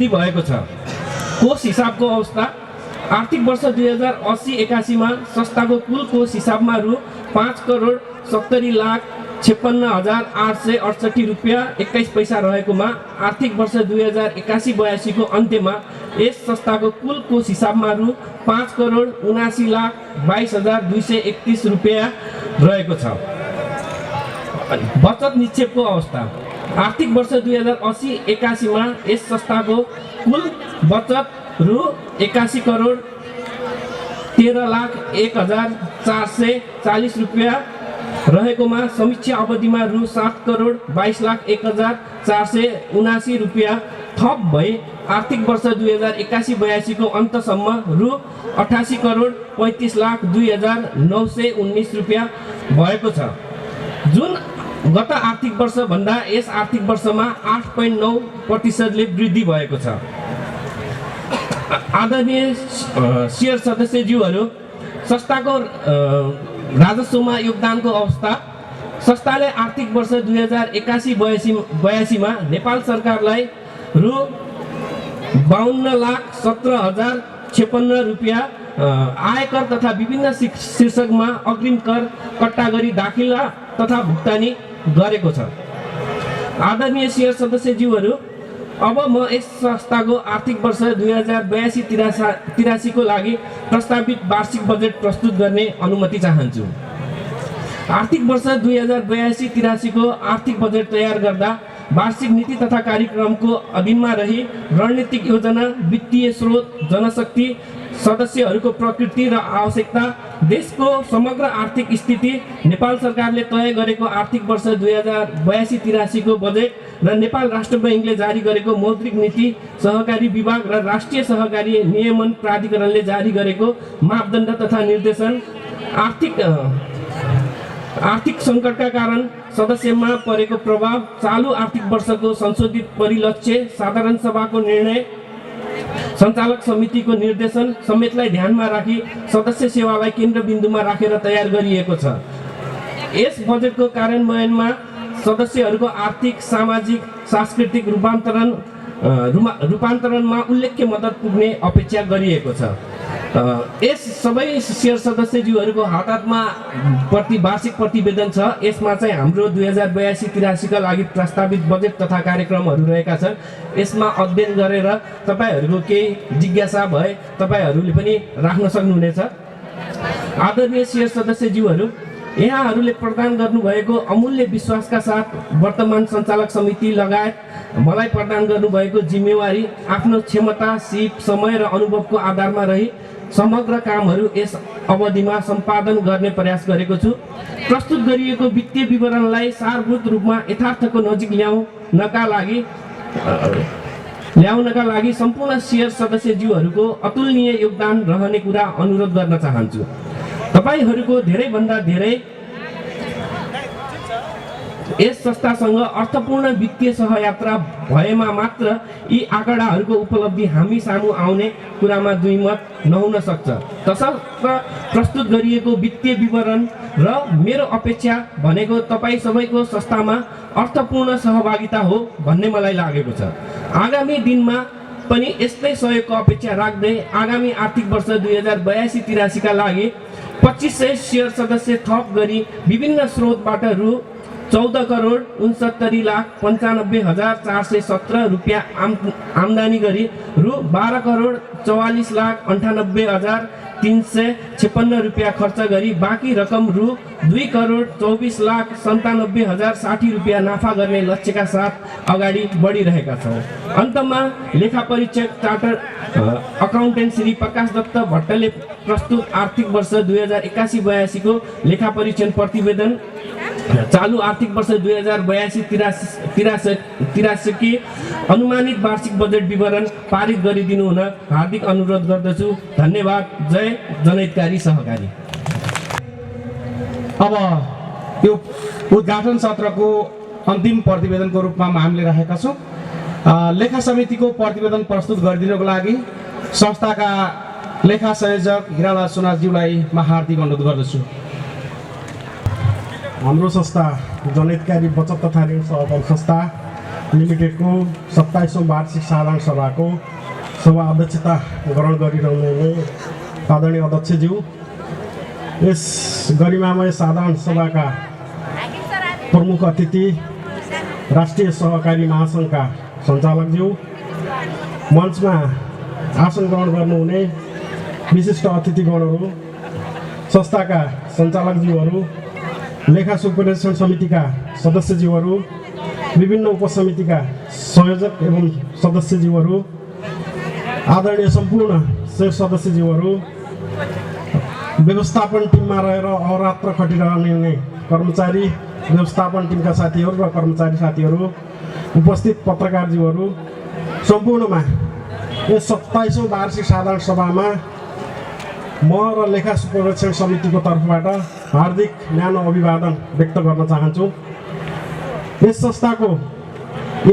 भएको छ। कोष हिसाबको अवस्था आर्थिक वर्ष 2080-81 मा संस्थाको कुल कोष हिसाबमा रु 5,70,56,868 रुपियाँ 21 पैसा रहेकोमा आर्थिक वर्ष 2081-82 को अन्त्यमा यस संस्थाको कुल कोष हिसाबमा रु 5,79,22,231 रुपियाँ रहेको छ। बचत निक्षेपको अवस्था आर्थिक वर्ष 2080-81 मा यस संस्थाको कुल बचत रु 81,13,01,440 रुपियाँ रहेकोमा समीक्षा अवधिमा रु 7,22,01,479 रुपियाँ थप भई आर्थिक वर्ष 2081-82 को अन्तसम्म रु 88,35,02,919 रुपियाँ भएको छ, जुन गत आर्थिक वर्ष भन्दा यस आर्थिक वर्षमा 8.9% वृद्धि भएको छ। आदरणीय शेयर सदस्यज्यूहरू, संस्थाको राजस्वमा योगदानको अवस्था संस्थाले आर्थिक वर्ष 2081-82 मा नेपाल सरकारलाई रु 52,17,056 रुपियाँ आयकर तथा विभिन्न शीर्षकमा अग्रिम कर कट्टा गरी दाखिला तथा भुक्तानी गरेको छ। आदरणीय शेयर सदस्यज्यूहरू, अब म यस संस्थाको आर्थिक वर्ष 2082-83 को लागि प्रस्तावित वार्षिक बजेट प्रस्तुत गर्ने अनुमति चाहन्छु। आर्थिक वर्ष 2082-83 को आर्थिक बजेट तयार गर्दा वार्षिक नीति तथा कार्यक्रमको अधीनमा रही रणनीतिक योजना, वित्तीय स्रोत, जनशक्ति, सदस्यहरूको प्रकृति र आवश्यकता, देशको समग्र आर्थिक स्थिति, नेपाल सरकारले तय गरेको आर्थिक वर्ष 2082-83 को बजेट र नेपाल राष्ट्र बैंकले जारी गरेको मौद्रिक नीति, सहकारी विभाग र राष्ट्रिय सहकारी नियमन प्राधिकरणले जारी गरेको मापदण्ड तथा निर्देशन, आर्थिक सङ्कटका कारण सदस्यमा परेको प्रभाव, चालू आर्थिक वर्षको संशोधित परिलक्ष्य, साधारण सभाको निर्णय, सञ्चालक समितिको निर्देशन समेतलाई ध्यानमा राखी सदस्य सेवालाई केन्द्रबिन्दुमा राखेर तयार गरिएको छ। यस बजेटको कार्यान्वयनमा सदस्यहरूको आर्थिक, सामाजिक, सांस्कृतिक रूपान्तरणमा उल्लेख्य मद्दत पुग्ने अपेक्षा गरिएको छ। यस सबै शेयर सदस्यज्यूहरूको हातमा वार्षिक प्रतिवेदन छ। यसमा चाहिँ हाम्रो 2082-83 का लागि प्रस्तावित बजेट तथा कार्यक्रमहरू रहेका छन्। यसमा अध्ययन गरेर तपाईहरूको केही जिज्ञासा भए तपाईहरूले पनि राख्न सक्नुहुनेछ। आदरणीय शेयर सदस्यज्यूहरू, यहाँहरूले प्रदान गर्नुभएको अमूल्य विश्वासका साथ वर्तमान सञ्चालक समिति लगायत मलाई प्रदान गर्नुभएको जिम्मेवारी, आफ्नो क्षमता, सिप, समय र अनुभवको आधारमा रही समग्र कामहरू यस अवधिमा सम्पादन गर्ने प्रयास गरेको छु। प्रस्तुत गरिएको वित्तीय विवरणलाई सारभूत रूपमा यथार्थको नजिक ल्याउनका लागि सम्पूर्ण शेयर सदस्यज्यूहरूको अतुलनीय योगदान रहने कुरा अनुरोध गर्न चाहन्छु। तपाईहरूको धेरैभन्दा धेरै यस संस्थासँग अर्थपूर्ण वित्तीय सहयात्रा भएमा मात्र यी आँकडाहरूको उपलब्धि हामी सामु आउने कुरामा दुईमत नहुन सक्छ। तसर्थ प्रस्तुत गरिएको वित्तीय विवरण र मेरो अपेक्षा भनेको तपाईँ सबैको संस्थामा अर्थपूर्ण सहभागिता हो भन्ने मलाई लागेको छ। आगामी दिनमा पनि यस्तै सहयोगको अपेक्षा राख्दै आगामी आर्थिक वर्ष 2082-83 का लागि 2500 सेयर सदस्य थप गरी विभिन्न स्रोतबाट रु 14,69,95,417 रुपियाँ आम्दानी गरी रु 12,44,98,356 रुपियाँ खर्च गरी बाँकी रकम रु 2,24,97,060 रुपियाँ नाफा गर्ने लक्ष्यका साथ अगाडि बढिरहेका छौँ। अन्तमा लेखा परीक्षक चार्टर अकाउन्टेन्ट श्री प्रकाश दत्त भट्टले प्रस्तुत आर्थिक वर्ष 2081-82 को लेखा परीक्षण प्रतिवेदन चालू आर्थिक वर्ष 2082-83 की अनुमानित वार्षिक बजेट विवरण पारित गरिदिनु हुन हार्दिक अनुरोध गर्दछु। धन्यवाद। जय जनहितकारी सहकारी। अब यो उद्घाटन सत्रको अन्तिम प्रतिवेदनको रूपमा हामीले राखेका छौँ। लेखा समितिको प्रतिवेदन प्रस्तुत गरिदिनको लागि संस्थाका लेखा संयोजक हिरालाल सुनारज्यूलाई म हार्दिक अनुरोध गर्दछु। हाम्रो संस्था जनहितकारी बचत तथा ऋण सहकारी संस्था लिमिटेडको 27औं वार्षिक साधारण सभाको सभा अध्यक्षता ग्रहण गरिरहनुहुने आदरणीय अध्यक्षज्यू, यस गरिमामय साधारण सभाका प्रमुख अतिथि राष्ट्रिय सहकारी महासङ्घका सञ्चालकज्यू, मञ्चमा आसन ग्रहण गर्नुहुने विशिष्ट अतिथिगणहरू, संस्थाका सञ्चालकज्यूहरू, लेखा सुपरिवेक्षण समितिका सदस्यज्यूहरू, विभिन्न उपसमितिका संयोजक एवं सदस्यज्यूहरू, आदरणीय सम्पूर्ण शेर सदस्यज्यूहरू, व्यवस्थापन टिममा रहेर अहोरात्र खटिरहने कर्मचारी, व्यवस्थापन टिमका साथीहरू र कर्मचारी साथीहरू, उपस्थित पत्रकारज्यूहरू, सम्पूर्णमा यस 27औं वार्षिक साधारण सभामा म र लेखा सुपरिवेक्षण समितिको तर्फबाट हार्दिक न्यानो अभिवादन व्यक्त गर्न चाहन्छु। यस संस्थाको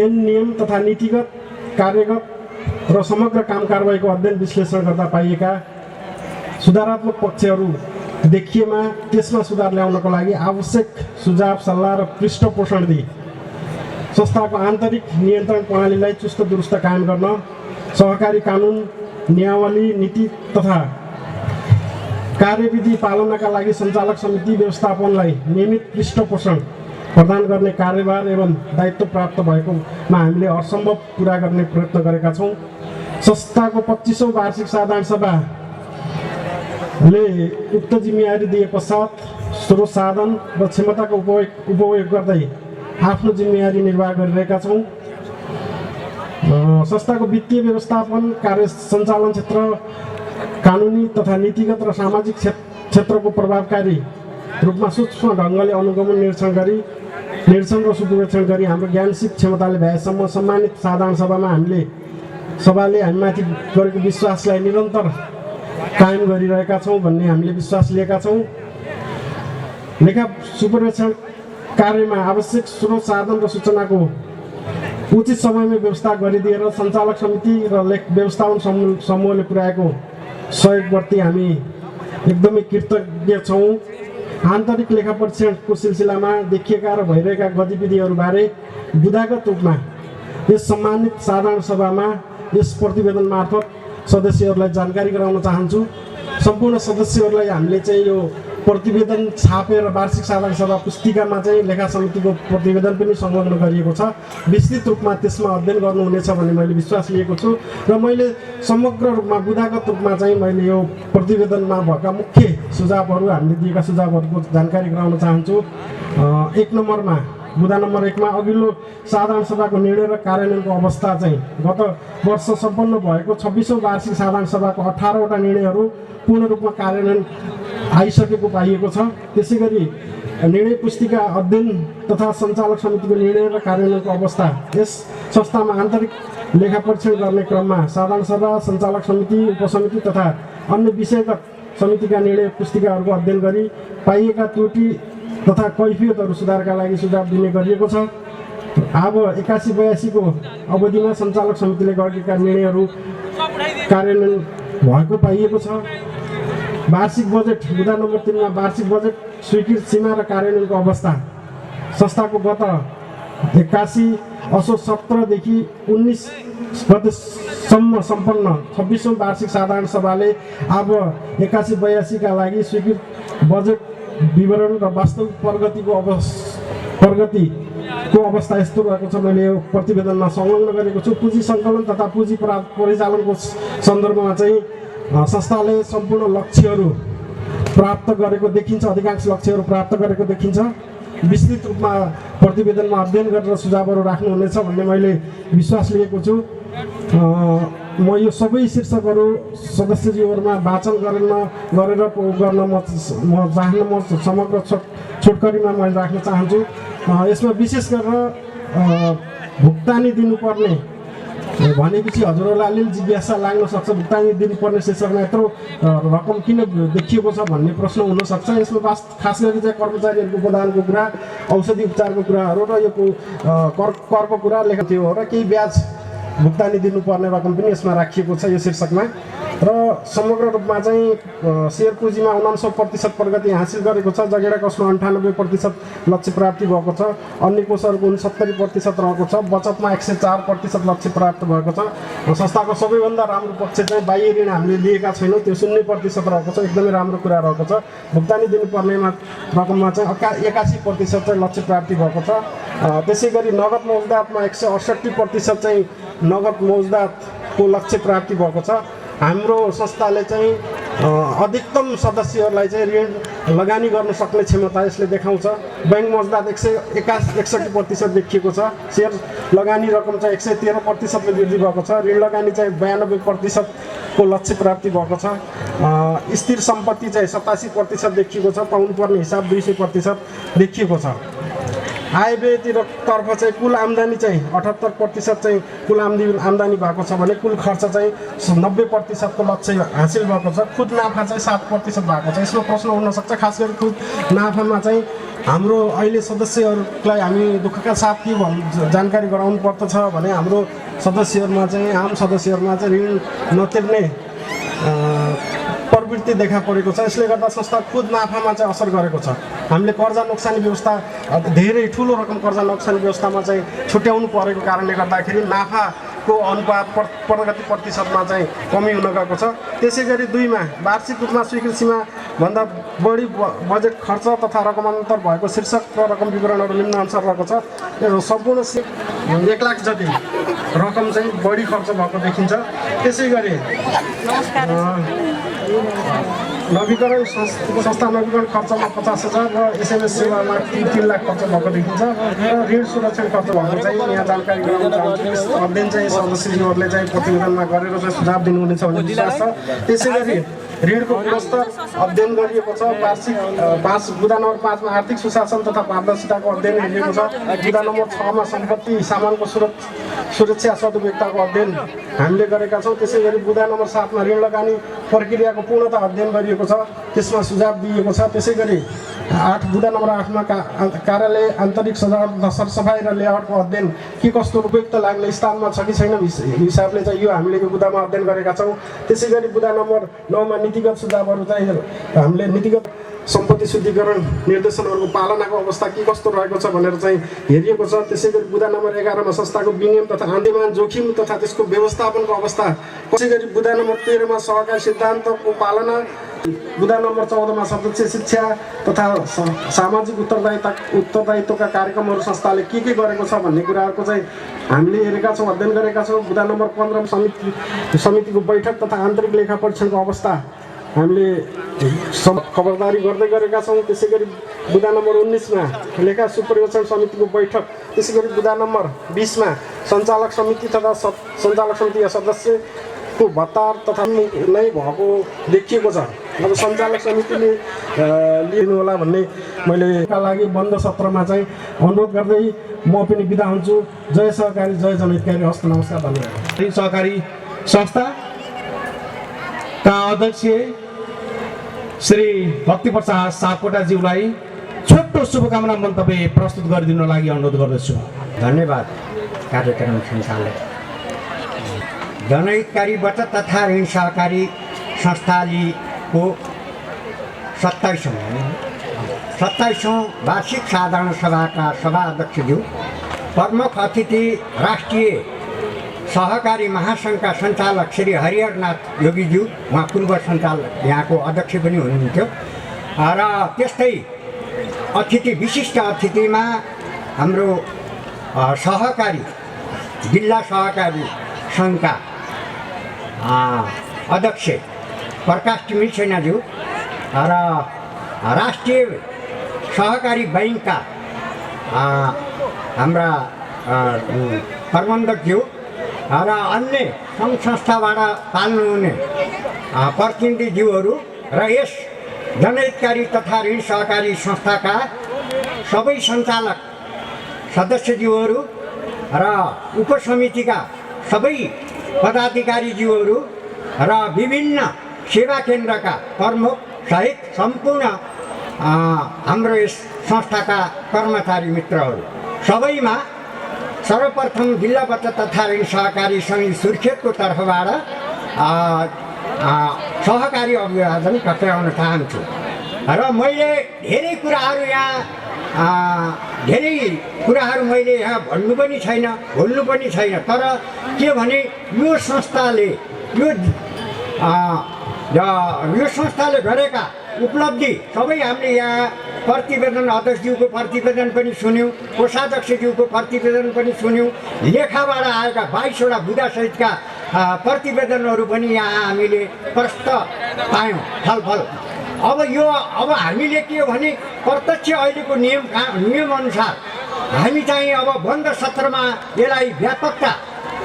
ऐन नियम तथा नीतिगत, कार्यगत र समग्र काम कारबाहीको अध्ययन विश्लेषण गर्दा पाइएका सुधारात्मक पक्षहरू देखिएमा त्यसमा सुधार ल्याउनको लागि आवश्यक सुझाव, सल्लाह र पृष्ठपोषण दिई संस्थाको आन्तरिक नियन्त्रण प्रणालीलाई चुस्त दुरुस्त कायम गर्न, सहकारी कानुन, नियमावली, नीति तथा कार्यविधि पालनाका लागि सञ्चालक समिति व्यवस्थापनलाई नियमित पृष्ठपोषण प्रदान गर्ने कार्यभार एवं दायित्व प्राप्त भएकोमा हामीले असम्भव पुरा गर्ने प्रयत्न गरेका छौँ। संस्थाको 25औं वार्षिक साधारण सभाले उक्त जिम्मेवारी दिए पश्चात स्रोत साधन र क्षमताको उपयोग गर्दै आफ्नो जिम्मेवारी निर्वाह गरिरहेका छौँ। संस्थाको वित्तीय व्यवस्थापन, कार्य सञ्चालन क्षेत्र, कानुनी तथा नीतिगत र सामाजिक क्षेत्रको प्रभावकारी रूपमा सूक्ष्म ढङ्गले अनुगमन निरीक्षण र सुपरिवेक्षण गरी हाम्रो ज्ञानसित क्षमताले भएसम्म सम्मानित साधारण सभामा सभाले हामीमाथि गरेको विश्वासलाई निरन्तर कायम गरिरहेका छौँ भन्ने हामीले विश्वास लिएका छौँ। लेखा सुपरिवेक्षण कार्यमा आवश्यक स्रोत साधन र सूचनाको उचित समयमा व्यवस्था गरिदिएर सञ्चालक समिति र व्यवस्थापन समूहले पुर्याएको सहयोगप्रति हामी एकदमै कृतज्ञ छौँ। आन्तरिक लेखा परीक्षणको सिलसिलामा देखिएका र भइरहेका गतिविधिहरूबारे विधागत रूपमा यस सम्मानित साधारण सभामा यस प्रतिवेदन मार्फत सदस्यहरूलाई जानकारी गराउन चाहन्छु। सम्पूर्ण सदस्यहरूलाई हामीले चाहिँ यो प्रतिवेदन छापेर वार्षिक साधारण सभा पुस्तिकामा चाहिँ लेखा समितिको प्रतिवेदन पनि संलग्न गरिएको छ। विस्तृत रूपमा त्यसमा अध्ययन गर्नुहुनेछ भन्ने मैले विश्वास लिएको छु र मैले समग्र रूपमा विधागत रूपमा चाहिँ मैले यो प्रतिवेदनमा भएका मुख्य सुझावहरू, हामीले दिएका सुझावहरूको जानकारी गराउन चाहन्छु। 1 नम्बरमा बुदा नम्बर 1 मा अघिल्लो साधारण सभाको निर्णय र कार्यान्वयनको अवस्था चाहिँ गत वर्ष सम्पन्न भएको 26औं वार्षिक साधारण सभाको 18वटा निर्णयहरू पूर्ण रूपमा कार्यान्वयन आइसकेको पाइएको छ। त्यसैगरी निर्णय पुस्तिका अध्ययन तथा सञ्चालक समितिको निर्णय र कार्यान्वयनको अवस्था, यस संस्थामा आन्तरिक लेखा परीक्षण गर्ने क्रममा साधारण सभा, सञ्चालक समिति, उपसमिति तथा अन्य विषयगत समितिका निर्णय पुस्तिकाहरूको अध्ययन गरी पाइएका त्रुटि तथा कैफियतहरू सुधारका लागि सुझाव दिने गरिएको छ। अब 81-82 को अवधिमा सञ्चालक समितिले गरेका निर्णयहरू कार्यान्वयन भएको पाइएको छ। वार्षिक बजेट मुद्दा नम्बर 3 मा वार्षिक बजेट स्वीकृत सीमा र कार्यान्वयनको अवस्था। संस्थाको गत 81 असोज 17 देखि 19 गतेसम्म सम्पन्न 26औं वार्षिक साधारण सभाले अब 81-82 का लागि स्वीकृत बजेट विवरण र वास्तविक प्रगतिको अवस्था यस्तो रहेको छ। मैले यो प्रतिवेदनमा संलग्न गरेको छु। पुँजी सङ्कलन तथा पुँजी परिचालनको सन्दर्भमा चाहिँ संस्थाले सम्पूर्ण लक्ष्यहरू प्राप्त गरेको देखिन्छ, अधिकांश लक्ष्यहरू प्राप्त गरेको देखिन्छ। विस्तृत रूपमा प्रतिवेदनमा अध्ययन गरेर सुझावहरू राख्नुहुनेछ भन्ने मैले विश्वास लिएको छु। म यो सबै शीर्षकहरू सदस्यज्यूहरूमा वाचन गरेर गर्न म समग्र छोटकरीमा मैले राख्न चाहन्छु। यसमा विशेष गरेर भुक्तानी दिनुपर्ने भनेपछि हजुरहरूलाई अलिअलि जिज्ञासा लाग्न सक्छ, भुक्तानी दिनुपर्ने शीर्षकमा यत्रो रकम किन देखिएको छ भन्ने प्रश्न हुनसक्छ। यसमा खास गरी चाहिँ कर्मचारीहरूको प्रदानको कुरा, औषधि उपचारको कुराहरू र यो करको कुरा लेखेको थियो र केही ब्याज भुक्तानी दिनुपर्ने रकम पनि यसमा राखिएको छ यो शीर्षकमा। र समग्र रूपमा चाहिँ सेयर पुँजीमा 49% प्रगति हासिल गरेको छ। जगेडा कोषमा 98% लक्ष्य प्राप्ति भएको छ। अन्य कोषहरूको 69% रहेको छ। बचतमा 104% लक्ष्य प्राप्त भएको छ। संस्थाको सबैभन्दा राम्रो पक्ष चाहिँ बाह्य ऋण हामीले लिएका छैनौँ, त्यो 0% रहेको छ। एकदमै राम्रो कुरा रहेको छ। भुक्तानी दिनुपर्नेमा रकममा चाहिँ 81% चाहिँ लक्ष्य प्राप्ति भएको छ। त्यसै गरी नगद मौजदातमा 168% चाहिँ नगद मौजदातको लक्ष्य प्राप्ति भएको छ। हाम्रो संस्थाले चाहिँ अधिकतम सदस्यहरूलाई चाहिँ ऋण लगानी गर्न सक्ने क्षमता यसले देखाउँछ। बैंक मौजदात 161% देखिएको छ। सेयर लगानी रकम चाहिँ 113% वृद्धि भएको छ। ऋण लगानी चाहिँ 92% को लक्ष्य प्राप्ति भएको छ। स्थिर सम्पत्ति चाहिँ 87% देखिएको छ। पाउनुपर्ने हिसाब 200% देखिएको छ। आय व्ययतिर तर्फ चाहिँ कुल आम्दानी चाहिँ 78% चाहिँ कुल आम्दानी भएको छ भने कुल खर्च चाहिँ 90% को लक्ष्य हासिल भएको छ। खुद नाफा चाहिँ 7% भएको छ। यसमा प्रश्न हुनसक्छ, खास गरी खुद नाफामा चाहिँ हाम्रो अहिले सदस्यहरूलाई हामी दुःखका साथ के जानकारी गराउनु पर्दछ भने हाम्रो सदस्यहरूमा चाहिँ आम सदस्यहरूमा चाहिँ ऋण नतिर्ने प्रवृत्ति देखा परेको छ। यसले गर्दा संस्था खुद नाफामा चाहिँ असर गरेको छ। हामीले कर्जा नोक्सानी व्यवस्था धेरै ठुलो रकम कर्जा नोक्सानी व्यवस्थामा चाहिँ छुट्याउनु परेको कारणले गर्दाखेरि नाफाको अनुपात प्रगति प्रतिशतमा चाहिँ कमी हुन गएको छ। त्यसै गरी 2 मा वार्षिक रूपमा स्वीकृत सीमा भन्दा बढी बजेट खर्च तथा रकमान्तर भएको शीर्षक र रकम विवरणहरू निम्नानुसार रहेको छ। यो सम्पूर्ण 1 लाख जति रकम चाहिँ बढी खर्च भएको देखिन्छ। त्यसै गरी नवीकरण संस्था नवीकरण खर्चमा 50,000 र एसएमएस सेवामा 3 लाख खर्च भएको देखिन्छ। र ऋण सुरक्षण खर्च भएको चाहिँ यहाँ जानकारी गराउन चाहन्छु। अध्ययन चाहिँ सदस्यज्यूहरूले चाहिँ प्रतिवेदनमा गरेर चाहिँ सुझाव दिनुहुनेछ भन्ने विश्वास छ। त्यसै गरी ऋणको गुणस्तर अध्ययन गरिएको छ। वार्षिक बुँदा नम्बर 5 मा आर्थिक सुशासन तथा पारदर्शिताको अध्ययन गरिएको छ। बुँदा नम्बर 6 मा सम्पत्ति सामानको सुरक्षा सदुपयोगताको अध्ययन हामीले गरेका छौँ। त्यसै गरी बुँदा नम्बर 7 मा ऋण लगानी प्रक्रियाको पूर्णता अध्ययन गरिएको छ, त्यसमा सुझाव दिएको छ। त्यसै गरी बुँदा नम्बर 8 मा कार्यालय आन्तरिक सजावट तथा सरसफाइ र लेआउटको अध्ययन के कस्तो उपयुक्त लाग्ने स्थानमा छ कि छैन हिसाबले चाहिँ यो हामीले यो बुँदामा अध्ययन गरेका छौँ। त्यसै गरी बुँदा नम्बर 9 मा नीतिगत सुझावहरू चाहिँ हामीले नीतिगत सम्पत्ति शुद्धिकरण निर्देशनहरूको पालनाको अवस्था के कस्तो रहेको छ भनेर चाहिँ हेरिएको छ। त्यसै गरी बुँदा नम्बर 11 मा संस्थाको विनियम तथा आन्दोलन जोखिम तथा त्यसको व्यवस्थापनको अवस्था। त्यसै गरी बुँदा नम्बर 13 मा सहकारी सिद्धान्तको पालना। बुँदा नम्बर 14 मा सदस्य शिक्षा तथा सामाजिक उत्तरदायित्वका कार्यक्रमहरू संस्थाले के गरेको छ भन्ने कुराहरूको चाहिँ हामीले हेरेका छौँ, अध्ययन गरेका छौँ। बुँदा नम्बर 15 समितिको बैठक तथा आन्तरिक लेखा परीक्षणको अवस्था हामीले खबरदारी गर्दै गरेका छौँ। त्यसै गरी बुँदा नम्बर 19 मा लेखा सुपरिवेक्षण समितिको बैठक। त्यसै गरी बुँदा नम्बर 20 मा सञ्चालक समिति तथा सञ्चालक समिति सदस्यको भत्ता तथा नै भएको देखिएको छ। अब सञ्चालक समितिले लिनु होला भन्ने मैले लागि बन्द सत्रमा चाहिँ अनुरोध गर्दै म पनि बिदा हुन्छु। जय सहकारी, जय जनहितकारी। हस्त नमस्कार, धन्यवाद। सहकारी संस्था का अध्यक्ष श्री भक्ति प्रसाद सापकोटाज्यूलाई छोटो शुभकामना मन्तव्य प्रस्तुत गरिदिनु लागि अनुरोध गर्दछु। धन्यवाद कार्यक्रम सञ्चालक। जनहितकारी बचत तथा ऋण सहकारी संस्थालीको 27औं वार्षिक साधारण सभाका सभाध्यक्षज्यू, प्रमुख अतिथि राष्ट्रिय सहकारी महासङ्घका सञ्चालक श्री हरिहरनाथ योगीज्यू, उहाँ पूर्व सञ्चालक यहाँको अध्यक्ष पनि हुनुहुन्थ्यो, र त्यस्तै अतिथि विशिष्ट अतिथिमा हाम्रो सहकारी जिल्ला सहकारी सङ्घका अध्यक्ष प्रकाश तिमिल सेनाज्यू र राष्ट्रिय सहकारी बैङ्कका हाम्रा प्रबन्धकज्यू र अन्य सङ्घ संस्थाबाट पाल्नुहुने प्रतिनिधिज्यूहरू र यस जनहितकारी तथा ऋण सहकारी संस्थाका सबै सञ्चालक सदस्यज्यूहरू र उपसमितिका सबै पदाधिकारीज्यूहरू र विभिन्न सेवा केन्द्रका प्रमुख सहित सम्पूर्ण हाम्रो यस संस्थाका कर्मचारी मित्रहरू सबैमा सर्वप्रथम जिल्ला बचत तथा ऋण सहकारी सङ्घ सुर्खेतको तर्फबाट सहकारी अभिवादन टक्राउन चाहन्छु। र मैले धेरै कुराहरू मैले यहाँ भन्नु पनि छैन, भुल्नु पनि छैन, तर के भने यो संस्थाले गरेका उपलब्धि सबै हामीले यहाँ प्रतिवेदन, अध्यक्षज्यूको प्रतिवेदन पनि सुन्यौँ, कोषाध्यक्षज्यूको प्रतिवेदन पनि सुन्यौँ, लेखाबाट आएका 22वटा बुदासहितका प्रतिवेदनहरू पनि यहाँ हामीले प्रष्ट पायौँ छलफल। अब हामीले के हो भने प्रत्यक्ष अहिलेको नियमअनुसार हामी चाहिँ अब बन्द सत्रमा यसलाई व्यापकता,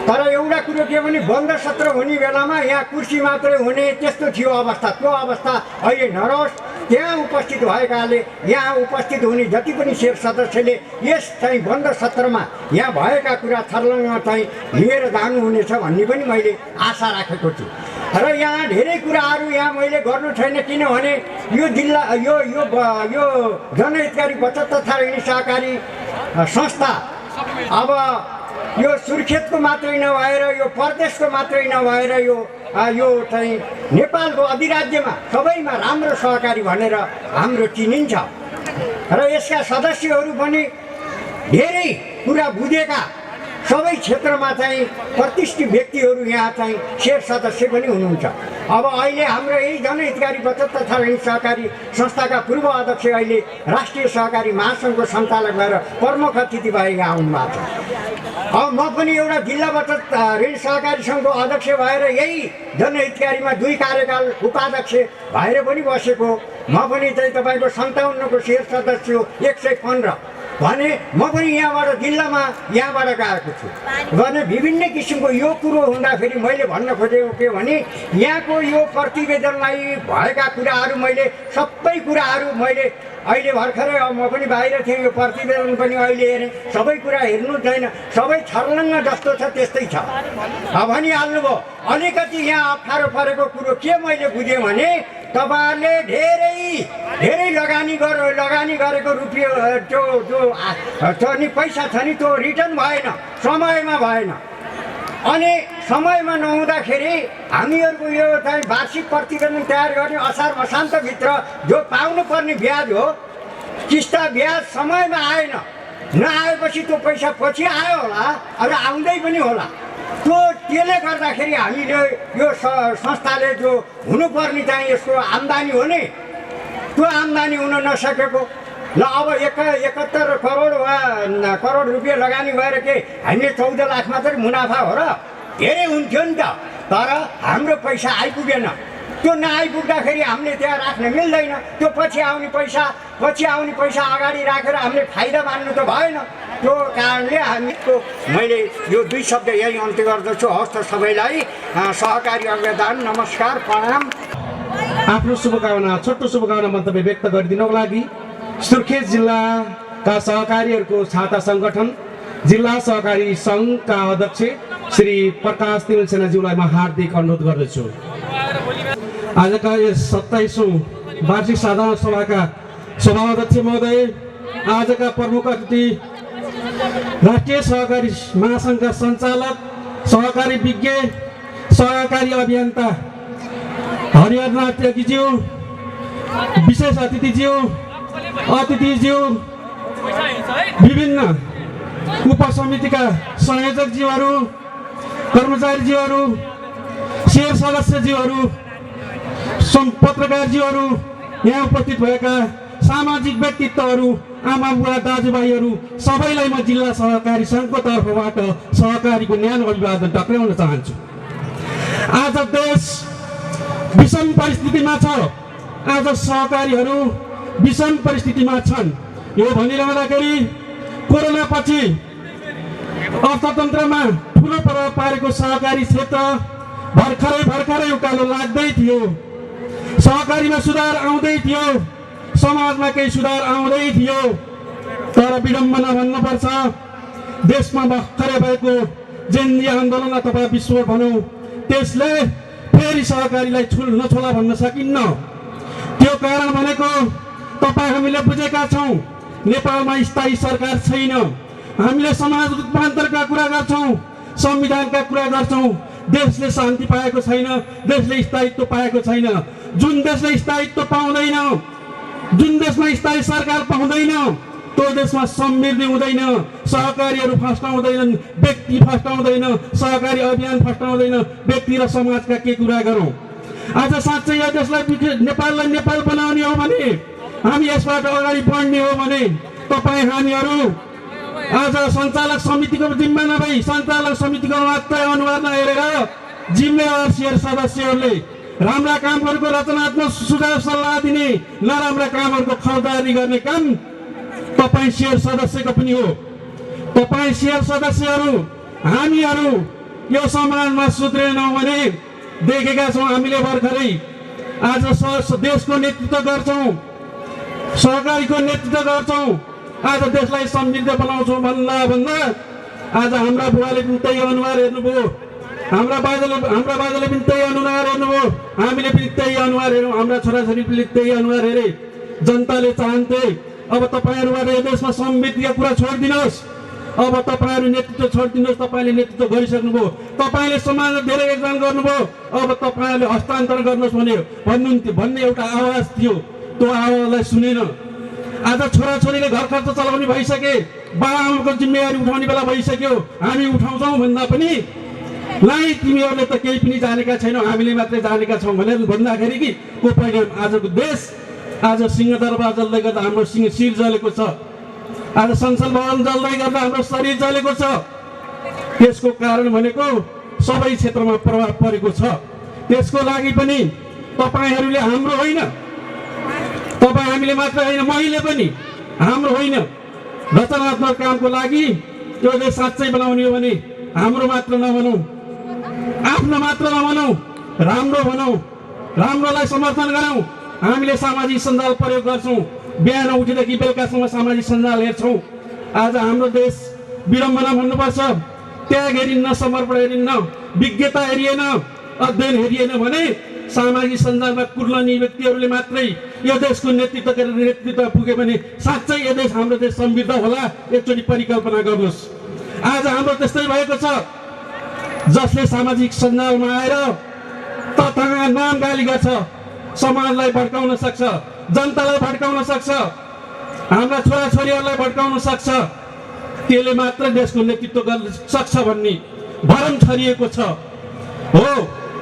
तर एउटा कुरो के भने बन्द सत्र हुने बेलामा यहाँ कुर्सी मात्रै हुने त्यस्तो थियो अवस्था, त्यो अवस्था अहिले नरहोस्। त्यहाँ उपस्थित भएकाले यहाँ उपस्थित हुने जति पनि शेर सदस्यले यस चाहिँ बन्द सत्रमा यहाँ भएका कुरा छर्लङ्ग चाहिँ लिएर जानुहुनेछ भन्ने पनि मैले आशा राखेको छु। र यहाँ धेरै कुराहरू यहाँ मैले गर्नु छैन, किनभने यो जिल्ला यो जनहितकारी बचत तथा ऋण सहकारी संस्था अब यो सुर्खेतको मात्रै नभएर, यो प्रदेशको मात्रै नभएर यो चाहिँ नेपालको अधिराज्यमा सबैमा राम्रो सहकारी भनेर हाम्रो चिनिन्छ। र यसका सदस्यहरू पनि धेरै कुरा बुझेका, सबै क्षेत्रमा चाहिँ प्रतिष्ठित व्यक्तिहरू यहाँ चाहिँ शेर सदस्य पनि हुनुहुन्छ। अब अहिले हाम्रो यही जनहितकारी बचत तथा ऋण सहकारी संस्थाका पूर्व अध्यक्ष अहिले राष्ट्रिय सहकारी महासङ्घको सञ्चालक भएर प्रमुख अतिथि भएर यहाँ आउनुभएको छ। अब म पनि एउटा जिल्ला बचत ऋण सहकारी सङ्घको अध्यक्ष भएर यही जनहितकारीमा 2 कार्यकाल उपाध्यक्ष भएर पनि बसेको, म पनि चाहिँ तपाईँको 57को शेर सदस्य 115 भने म पनि यहाँबाट जिल्लामा यहाँबाट गएको छु भने विभिन्न किसिमको यो कुरो हुँदाखेरि मैले भन्न खोजेको के भने यहाँको यो प्रतिवेदनलाई भएका कुराहरू मैले सबै कुराहरू मैले अहिले भर्खरै म पनि बाहिर थिएँ, यो प्रतिवेदन पनि अहिले हेरेँ, सबै कुरा हेर्नु छैन, सबै छर्लङ्ग जस्तो छ त्यस्तै छ भनिहाल्नुभयो। अलिकति यहाँ अप्ठ्यारो परेको कुरो के मैले बुझेँ भने तपाईँहरूले धेरै लगानी गरेको रुपियाँ जो नि पैसा छ नि त्यो रिटर्न भएन, समयमा भएन। अनि समयमा नहुँदाखेरि हामीहरूको यो चाहिँ वार्षिक प्रतिवेदन तयार गर्ने असार मसान्तभित्र जो पाउनुपर्ने ब्याज हो, किस्ता ब्याज समयमा आएन, नआएपछि त्यो पैसा पछि आयो होला, अब आउँदै पनि होला। त्यसले गर्दाखेरि हामीले यो संस्थाले जो हुनुपर्ने चाहिँ यसको आम्दानी हो नि, त्यो आम्दानी हुन नसकेको। ल अब 71 करोड रुपियाँ लगानी भएर के हामीले 14 लाख मात्रै मुनाफा हो र? धेरै हुन्थ्यो नि त, तर हाम्रो पैसा आइपुगेन। त्यो नआइपुग्दाखेरि हामीले त्यहाँ राख्न मिल्दैन। त्यो पछि आउने पैसा अगाडि राखेर हामीले फाइदा मान्नु त भएन। त्यो कारणले हामीको मैले यो 2 शब्द यही अन्त्य गर्दछु। हवस् त सबैलाई सहकारी अभिवादन, नमस्कार, प्रणाम। आफ्नो शुभकामना, छोटो शुभकामना मन्तव्य व्यक्त गरिदिनको लागि सुर्खेत जिल्लाका सहकारीहरूको छाता सङ्गठन जिल्ला सहकारी सङ्घका अध्यक्ष श्री प्रकाश तिमिल सेनाज्यूलाई म हार्दिक अनुरोध गर्दछु। आजका यस 27औं वार्षिक साधारण सभाका सभाध्यक्ष महोदय, आजका प्रमुख अतिथि राष्ट्रिय सहकारी महासङ्घका सञ्चालक, सहकारी विज्ञ, सहकारी अभियन्ता हरिहरनाथ त्यागीज्यू, विशेष अतिथिज्यू, विभिन्न उपसमितिका संयोजकज्यूहरू, कर्मचारीज्यूहरू, शेयर सदस्यज्यूहरू, पत्रकारज्यूहरू, यहाँ उपस्थित भएका सामाजिक व्यक्तित्वहरू, आमा बुवा दाजुभाइहरू सबैलाई म जिल्ला सहकारी सङ्घको तर्फबाट सहकारीको न्यानो अभिवादन टक्राउन चाहन्छु। आज देश विषम परिस्थितिमा छ, आज सहकारीहरू विषम परिस्थितिमा छन्। यो भनिरहँदाखेरि कोरोना पछि अर्थतन्त्रमा ठुलो प्रभाव पारेको सहकारी क्षेत्र भर्खरै उकालो लाग्दै थियो। सहकारीमा सुधार आउँदै थियो, समाजमा केही सुधार आउँदै थियो। तर विडम्बना भन्नुपर्छ, देशमा भर्खरै भएको जेनजी आन्दोलन अथवा विस्फोट भनौँ, त्यसले फेरि सहकारीलाई नछोला भन्न सकिन्न। त्यो कारण भनेको तपाईँ हामीले बुझेका छौँ, नेपालमा स्थायी सरकार छैन। हामीले समाज रूपान्तरका कुरा गर्छौँ, संविधानका कुरा गर्छौँ। देशले शान्ति पाएको छैन, देशले स्थायित्व पाएको छैन। जुन देशले स्थायित्व पाउँदैन, जुन देशमा स्थायी सरकार पाउँदैन, त्यो देशमा समृद्धि हुँदैन, सहकारीहरू फस्टाउँदैनन्, व्यक्ति फस्टाउँदैन, सहकारी अभियान फस्टाउँदैन। व्यक्ति र समाजका के कुरा गरौँ? आज साँच्चै यो देशलाई नेपाललाई नेपाल बनाउने हो भने, हामी यसबाट अगाडि बढ्ने हो भने तपाईँ हामीहरू आज सञ्चालक समितिको जिम्मा नभई सञ्चालक समितिको मात्रै अनुहार नहेरेर जिम्मेवार शेयर सदस्यहरूले राम्रा कामहरूको रचनात्मक सुझाव सल्लाह दिने, नराम्रा कामहरूको खबरदारी गर्ने काम तपाईँ शेयर सदस्यको पनि हो। तपाईँ शेयर सदस्यहरू हामीहरू यो समाजमा सुध्रेनौँ भने देखेका छौँ। हामीले भर्खरै आज देशको नेतृत्व गर्छौँ, सहकारीको नेतृत्व गर्छौँ, आज देशलाई समृद्ध बनाउँछौँ भन्दा आज हाम्रा बुवाले पनि त्यही अनुहार हेर्नुभयो, हाम्रा बाजेले पनि त्यही अनुहार हेर्नुभयो, हामीले पनि त्यही अनुहार हेरौँ, हाम्रा छोराछोरीले त्यही अनुहार हेरे। जनताले चाहन्थे अब तपाईँहरूबाट यो देशमा समृद्धिका कुरा छोडिदिनुहोस्, अब तपाईँहरू नेतृत्व छोडिदिनुहोस्। तपाईँले नेतृत्व गरिसक्नुभयो, तपाईँले समाजमा धेरै योगदान गर्नुभयो, अब तपाईँहरूले हस्तान्तरण गर्नुहोस् भन्ने एउटा आवाज थियो। त्यो आवाजलाई सुनेन। आज छोराछोरीले घर खर्च चलाउने भइसके, बाबाआमाको जिम्मेवारी उठाउने बेला भइसक्यो, हामी उठाउँछौँ भन्दा पनि नाइ तिमीहरूले त केही पनि जानेका छैनौ, हामीले मात्रै जानेका छौँ भनेर भन्दाखेरि कि को परिणाम आजको देश आज सिंहदरबार जल्दै गर्दा हाम्रो शिर जलेको छ, आज संसद भवन जल्दै गर्दा हाम्रो शरीर जलेको छ। त्यसको कारण भनेको सबै क्षेत्रमा प्रभाव परेको छ। त्यसको लागि पनि तपाईँहरूले हाम्रो होइन, तपाईँ हामीले मात्र होइन, मैले पनि हाम्रो होइन। रचनात्मक कामको लागि त्यो देश साँच्चै बनाउने हो भने हाम्रो मात्र नभनौँ, आफ्नो मात्र नभनौँ, राम्रो भनौँ, राम्रोलाई समर्थन गरौँ। हामीले सामाजिक सञ्जाल प्रयोग गर्छौँ, बिहान उठेदेखि बेलुकासम्म सामाजिक सञ्जाल हेर्छौँ। आज हाम्रो देश विडम्बना भन्नुपर्छ, त्याग हेरिन्न, समर्पण हेरिन्न, विज्ञता हेरिएन, अध्ययन हेरिएन भने सामाजिक सञ्जालमा कुर्लनी व्यक्तिहरूले मात्रै यो देशको नेतृत्व पुग्यो भने साँच्चै यो देश हाम्रो देश समृद्ध होला। एकचोटि परिकल्पना गर्नुहोस्। आज हाम्रो त्यस्तै भएको छ, जसले सामाजिक सञ्जालमा आएर तथा नाम गाली गर्छ, समाजलाई भड्काउन सक्छ, जनतालाई भड्काउन सक्छ, हाम्रा छोराछोरीहरूलाई भड्काउन सक्छ। त्यसले मात्र देशको नेतृत्व गर्न सक्छ भन्ने भरम छरिएको छ। हो,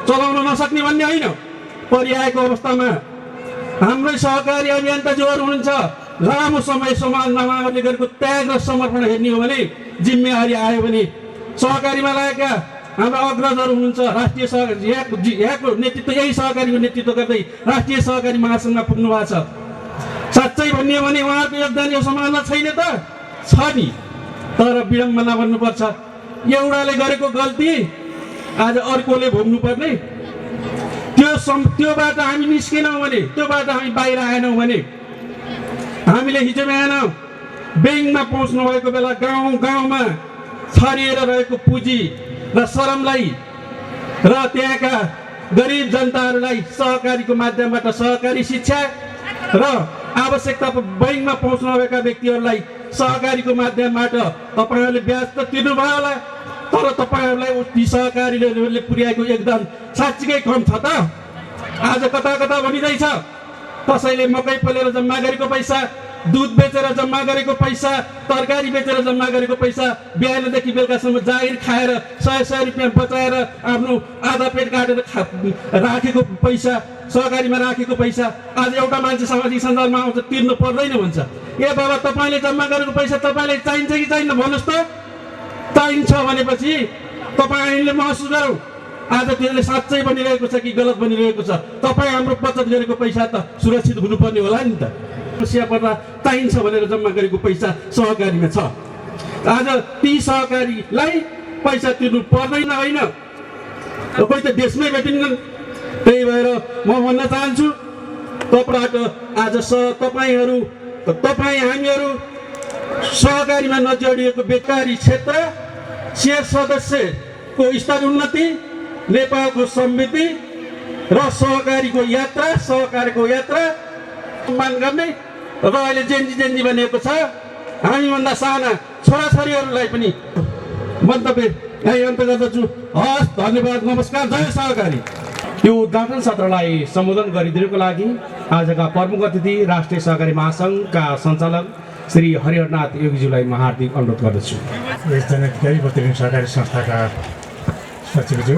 चलाउन नसक्ने भन्ने होइन। परिआएको अवस्थामा हाम्रै सहकारी अभियन्ताज्यूहरू हुनुहुन्छ, लामो समय समाजमा उहाँहरूले गरेको त्याग र समर्पण हेर्ने हो भने, जिम्मेवारी आयो भने सहकारीमा लागेका हाम्रा अग्रजहरू हुनुहुन्छ, राष्ट्रिय सहकारी यहाँको नेतृत्व, यही सहकारीको नेतृत्व गर्दै राष्ट्रिय सहकारी महासङ्घमा पुग्नु भएको छ। साँच्चै भन्ने हो भने उहाँहरूको योगदान यो समाजमा छैन त छ नि। तर विडम्बना भन्नुपर्छ, एउटाले गरेको गल्ती आज अर्कोले भोग्नुपर्ने। त्योबाट हामी निस्केनौँ भने, त्योबाट हामी बाहिर आएनौँ भने, हामीले हिजो बिहान ब्याङ्कमा पहुँच्नु भएको बेला गाउँ गाउँमा छरिएर रहेको पुँजी र श्रमलाई र त्यहाँका गरिब जनताहरूलाई सहकारीको माध्यमबाट सहकारी शिक्षा र आवश्यकता बैङ्कमा पहुँच नभएका व्यक्तिहरूलाई सहकारीको माध्यमबाट तपाईँहरूले ब्याज त तिर्नुभयो होला, तर तपाईँहरूलाई ती सहकारीहरूले पुर्याएको योगदान साँच्चीकै कम छ त? आज कता कता भनिँदैछ कसैले मकै पोलेर जम्मा गरेको पैसा, दुध बेचेर जम्मा गरेको पैसा, तरकारी बेचेर जम्मा गरेको पैसा, बिहानदेखि बेलुकासम्म जागिर खाएर 100 रुपियाँ बचाएर आफ्नो आधा पेट काटेर राखेको पैसा, सहकारीमा राखेको पैसा आज एउटा मान्छे सामाजिक सञ्जालमा आउँछ तिर्नु पर्दैन भन्छ। ए बाबा, तपाईँले जम्मा गरेको पैसा तपाईँलाई चाहिन्छ कि चाहिन्न भन्नुहोस् त? चाहिन्छ भनेपछि तपाईँले महसुस गरौँ आज त्यसले साँच्चै बनिरहेको छ कि गलत बनिरहेको छ। तपाईँ हाम्रो बचत गरेको पैसा त सुरक्षित हुनुपर्ने होला नि त। समस्या पर्दा चाहिन्छ भनेर जम्मा गरेको पैसा सहकारीमा छ। आज ती सहकारीलाई पैसा तिर्नु पर्दैन होइन, कोही त देशमै भेटिन्छन्। त्यही भएर म भन्न चाहन्छु तपाईँबाट आज तपाईँ हामीहरू सहकारीमा नजोडिएको बेकारी क्षेत्र, शेयर सदस्यको स्तर उन्नति, नेपालको समृद्धि र सहकारीको यात्रा सम्मान गर्ने र अहिले जेन्जी बनिएको छ। हामीभन्दा साना छोराछोरीहरूलाई पनि मन्तव्य यही अन्त गर्दछु। हस्, धन्यवाद, नमस्कार, जय सहकारी। यो उद्घाटन सत्रलाई सम्बोधन गरिदिनुको लागि आजका प्रमुख अतिथि राष्ट्रिय सहकारी महासङ्घका सञ्चालक श्री हरिहरनाथ योगीज्यूलाई म हार्दिक अनुरोध गर्दछु। यस जनहितकारी प्रतिनिधि सहकारी संस्थाका सचिवज्यू,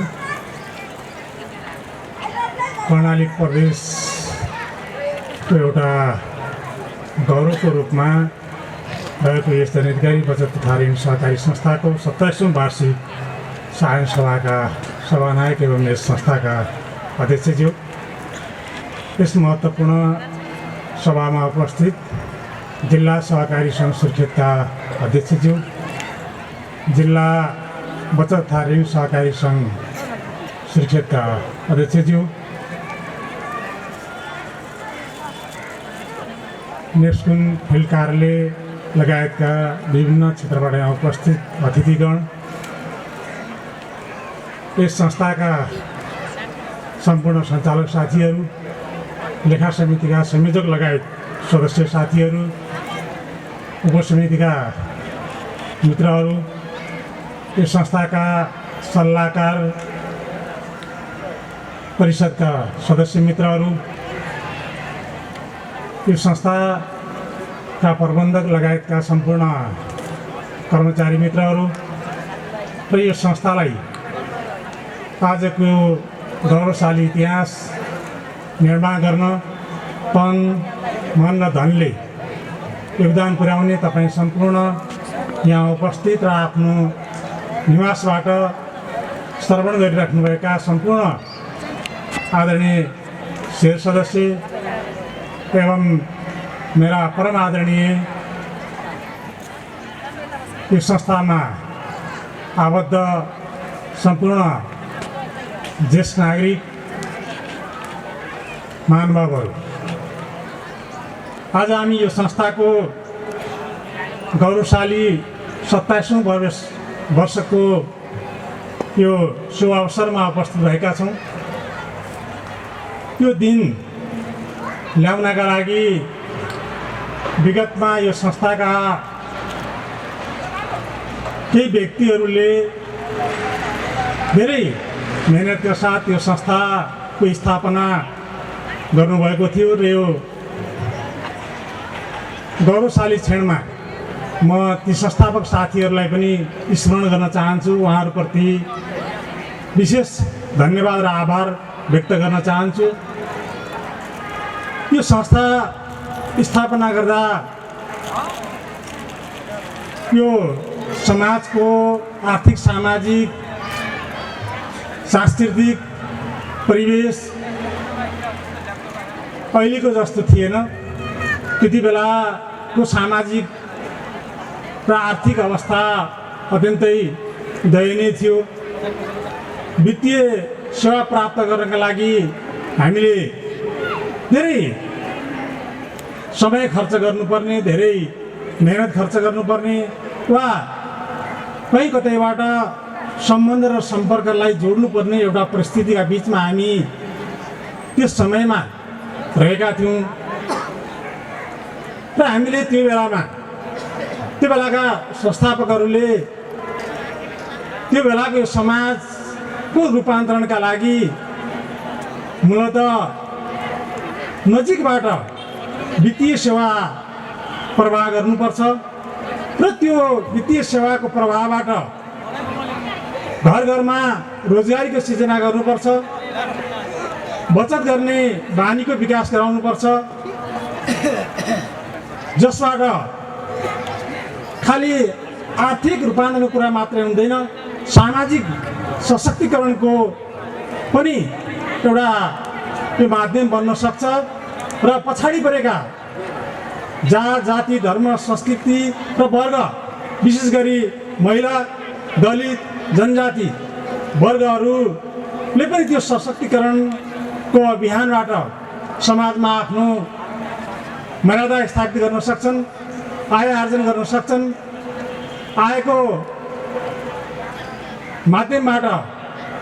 कर्णाली प्रदेशको एउटा गौरवको रूपमा रहेको यस जनहितकारी बचत तथा ऋण सहकारी संस्थाको 27औं वार्षिक साधारण सभाका सभानायक एवं यस संस्थाका अध्यक्षज्यू, यस महत्त्वपूर्ण सभामा उपस्थित जिल्ला सहकारी सङ्घ सुर्खेतका अध्यक्षज्यू, जिल्ला बचत तथा ऋण सहकारी सङ्घ सुर्खेतका अध्यक्षज्यू, नेप्सकुन फिल्ड कार्यालय लगायतका विभिन्न क्षेत्रबाट यहाँ उपस्थित अतिथिगण, यस संस्थाका सम्पूर्ण सञ्चालक साथीहरू, लेखा समितिका संयोजक लगायत सदस्य साथीहरू, उपसमितिका मित्रहरू, यस संस्थाका सल्लाहकार परिषदका सदस्य मित्रहरू, यो संस्थाका प्रबन्धक लगायतका सम्पूर्ण कर्मचारी मित्रहरू र यो संस्थालाई आजको गौरवशाली इतिहास निर्माण गर्न तन, मन र धनले योगदान पुर्याउने तपाईँ सम्पूर्ण यहाँ उपस्थित र आफ्नो निवासबाट श्रवण गरिराख्नुभएका सम्पूर्ण आदरणीय शेर सदस्य एवं मेरा परम आदरणीय यो संस्थामा आबद्ध सम्पूर्ण ज्येष्ठ नागरिक महानुभावहरू, आज हामी यो संस्थाको गौरवशाली 27औं वर्षको यो शुभ अवसरमा उपस्थित भएका छौँ। यो दिन ल्याउनका लागि विगतमा यो संस्थाका केही व्यक्तिहरूले धेरै मेहनतका साथ यो संस्थाको स्थापना गर्नुभएको थियो र यो गौरवशाली क्षणमा म ती संस्थापक साथीहरूलाई पनि स्मरण गर्न चाहन्छु। उहाँहरूप्रति विशेष धन्यवाद र आभार व्यक्त गर्न चाहन्छु। यो संस्था स्थापना गर्दा यो समाजको आर्थिक, सामाजिक, सांस्कृतिक परिवेश अहिलेको जस्तो थिएन। त्यति बेलाको सामाजिक र आर्थिक अवस्था अत्यन्तै दयनीय थियो। वित्तीय सेवा प्राप्त गर्नका लागि हामीले धेरै समय खर्च गर्नुपर्ने, धेरै मेहनत खर्च गर्नुपर्ने वा कहीँ कतैबाट सम्बन्ध र सम्पर्कलाई जोड्नुपर्ने एउटा परिस्थितिका बिचमा हामी त्यस समयमा रहेका थियौँ। र हामीले त्यो बेलाका संस्थापकहरूले त्यो बेलाको समाजको रूपान्तरणका लागि मूलतः नजिकबाट वित्तीय सेवा प्रवाह गर्नुपर्छ र त्यो वित्तीय सेवाको प्रवाहबाट घर घरमा रोजगारीको सिर्जना गर्नुपर्छ, बचत गर्ने बानीको विकास गराउनुपर्छ, जसबाट खालि आर्थिक रूपान्तरणको कुरा मात्रै हुँदैन, सामाजिक सशक्तिकरणको पनि एउटा त्यो माध्यम बन्न सक्छ र पछाडि परेका जात जाति धर्म संस्कृति र वर्ग विशेष गरी महिला दलित जनजाति वर्गहरूले पनि त्यो सशक्तिकरणको अभियानबाट समाजमा आफ्नो मर्यादा स्थापित गर्न सक्छन्, आय आर्जन गर्न सक्छन्, आयको माध्यमबाट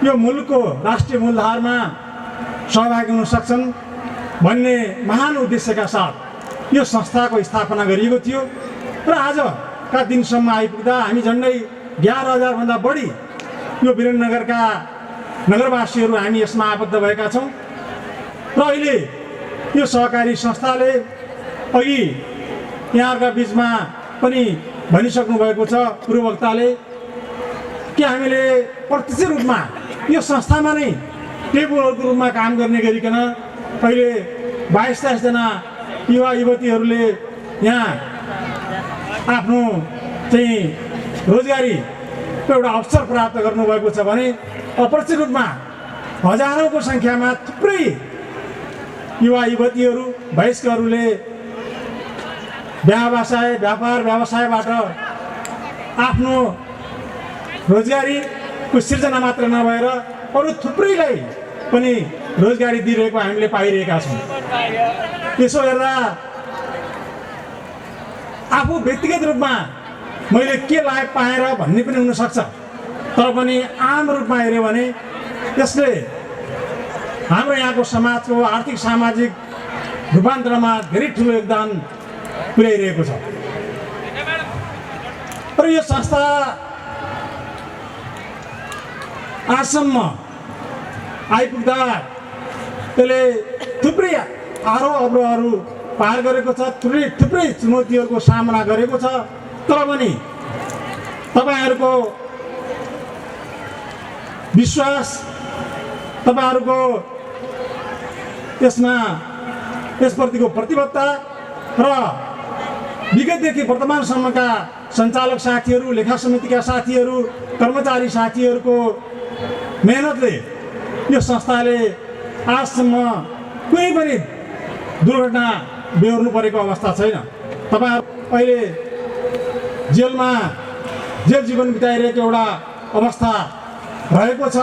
यो मुलुकको राष्ट्रिय मूलधारमा सहभागी हुन सक्छन् भन्ने महान उद्देश्यका साथ यो संस्थाको स्थापना गरिएको थियो र आजका दिनसम्म आइपुग्दा हामी झन्डै 11,000 बढी यो वीरेन्द्रनगरका नगरवासीहरू हामी यसमा आबद्ध भएका छौँ र अहिले यो सहकारी संस्थाले अघि यहाँहरूका बिचमा पनि भनिसक्नु भएको छ पूर्ववक्ताले कि हामीले प्रत्यक्ष रूपमा यो संस्थामा नै टेबलहरूको रूपमा काम गर्ने गरिकन अहिले 22-23 जना युवा युवतीहरूले यहाँ आफ्नो चाहिँ रोजगारीको एउटा अवसर प्राप्त गर्नुभएको छ भने अप्रत्यक्ष रूपमा हजारौँको सङ्ख्यामा थुप्रै युवा युवतीहरू वयस्कहरूले व्यापार व्यवसायबाट आफ्नो रोजगारीको सिर्जना मात्र नभएर अरू थुप्रैलाई पनि रोजगारी दिइरहेको हामीले पाइरहेका छौँ। त्यसो हेर्दा आफू व्यक्तिगत रूपमा मैले के लायक पाएर भन्ने पनि हुनसक्छ, तर पनि आम रूपमा हेऱ्यो भने यसले हाम्रो यहाँको समाजको आर्थिक सामाजिक रूपान्तरणमा धेरै ठुलो योगदान पुर्याइरहेको छ र यो संस्था आजसम्म आइपुग्दा त्यसले थुप्रै आरोह अवरोहहरू पार गरेको छ, थुप्रै चुनौतीहरूको सामना गरेको छ, तर पनि तपाईँहरूको विश्वास, तपाईँहरूको यसप्रतिको प्रतिबद्धता र विगतदेखि वर्तमानसम्मका सञ्चालक साथीहरू, लेखा समितिका साथीहरू, कर्मचारी साथीहरूको मेहनतले यो संस्थाले आजसम्म कुनै पनि दुर्घटना बेहोर्नु परेको अवस्था छैन। तपाईँहरू अहिले जेल जीवन बिताइरहेको एउटा अवस्था रहेको छ।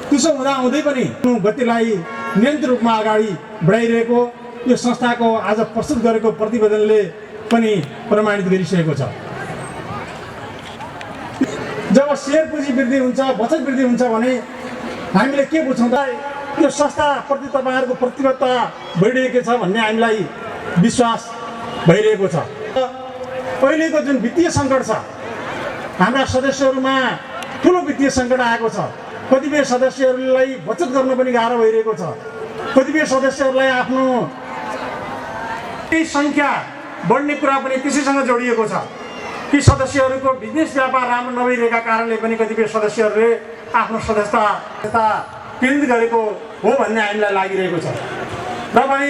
त्यसो हुँदै पनि गतिलाई नियन्त्रित रूपमा अगाडि बढाइरहेको यो संस्थाको आज प्रस्तुत गरेको प्रतिवेदनले पनि प्रमाणित गरिसकेको छ। जब शेयर पुँजी वृद्धि हुन्छ, बचत वृद्धि हुन्छ भने हामीले के बुझ्छौँ त यो संस्थाप्रति तपाईँहरूको प्रतिबद्धता बढिरहेको छ भन्ने हामीलाई विश्वास भइरहेको छ। अहिलेको जुन वित्तीय सङ्कट छ, हाम्रा सदस्यहरूमा ठुलो वित्तीय सङ्कट आएको छ। कतिपय सदस्यहरूलाई बचत गर्न पनि गाह्रो भइरहेको छ, कतिपय सदस्यहरूलाई आफ्नो सङ्ख्या बढ्ने कुरा पनि त्यसैसँग जोडिएको छ कि सदस्यहरूको बिजनेस व्यापार राम्रो नभइरहेका कारणले पनि कतिपय सदस्यहरूले आफ्नो सदस्यता केन्द्रित गरेको हो भन्ने हामीलाई लागिरहेको छ। र पनि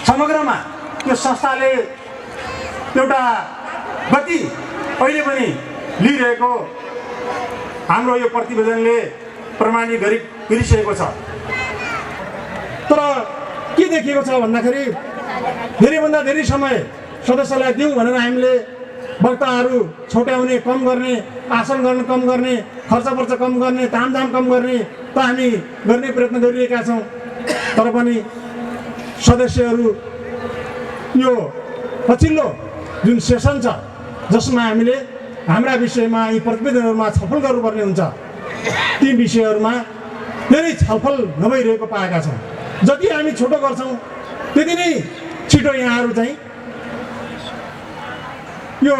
समग्रमा यो संस्थाले एउटा गति अहिले पनि लिइरहेको हाम्रो यो प्रतिवेदनले प्रमाणित गरिसकेको छ। तर के देखिएको छ भन्दाखेरि धेरैभन्दा धेरै समय सदस्यलाई दिउँ भनेर हामीले वक्ताहरू छुट्याउने, कम गर्ने, आसन गर्न कम गर्ने, खर्च कम गर्ने, तामझाम कम गर्ने त हामी गर्ने प्रयत्न गरिरहेका छौँ। तर पनि सदस्यहरू यो पछिल्लो जुन सेसन छ जसमा हामीले हाम्रा विषयमा यी प्रतिवेदनहरूमा छलफल गर्नुपर्ने हुन्छ, ती विषयहरूमा धेरै छलफल नभइरहेको पाएका छौँ। जति हामी छोटो गर्छौँ त्यति नै छिटो यहाँहरू चाहिँ यो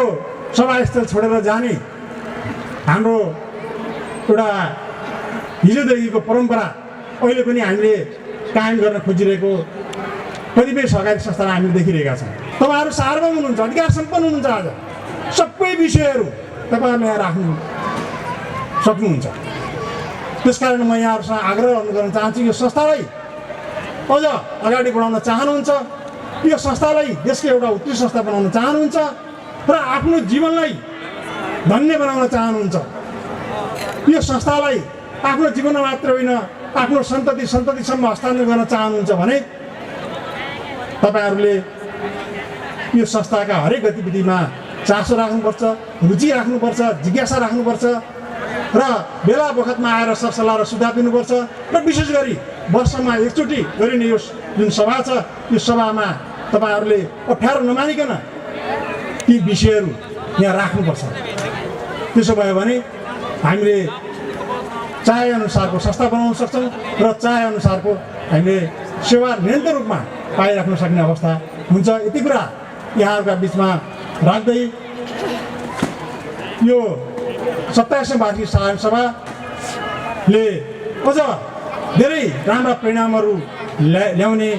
सभास्थल छोडेर जाने हाम्रो एउटा हिजोदेखिको परम्परा अहिले पनि हामीले कायम गर्न खोजिरहेको कतिपय सहकारी संस्थालाई हामीले देखिरहेका छौँ। तपाईँहरू सार्वभौम हुनुहुन्छ, अधिकार सम्पन्न हुनुहुन्छ। आज सबै विषयहरू तपाईँहरूले यहाँ राख्नु सक्नुहुन्छ। त्यसकारण म यहाँहरूसँग आग्रह गर्न चाहन्छु, यो संस्थालाई अझ अगाडि बढाउन चाहनुहुन्छ, यो संस्थालाई देशको एउटा उत्कृष्ट संस्था बनाउन चाहनुहुन्छ र आफ्नो जीवनलाई धन्य बनाउन चाहनुहुन्छ। यो संस्थालाई आफ्नो जीवनमा मात्र होइन आफ्नो सन्ततिसम्म हस्तान्तरण गर्न चाहनुहुन्छ भने तपाईँहरूले यो संस्थाका हरेक गतिविधिमा चासो राख्नुपर्छ, रुचि राख्नुपर्छ, जिज्ञासा राख्नुपर्छ र बेला बखतमा आएर सरसल्लाह र सुझाव दिनुपर्छ र विशेष गरी वर्षमा एकचोटि गरिने यो जुन सभा छ यो सभामा तपाईँहरूले अप्ठ्यारो नमानिकन ती विषयहरू यहाँ राख्नुपर्छ। त्यसो भयो भने हामीले चाहे अनुसारको संस्था बनाउन सक्छौँ र चाहे अनुसारको हामीले सेवा निरन्तर रूपमा पाइराख्न सक्ने अवस्था हुन्छ। यति कुरा यहाँहरूका बिचमा राख्दै यो 27औं वार्षिक साधारण सभाले अझ धेरै राम्रा परिणामहरू ल्याउने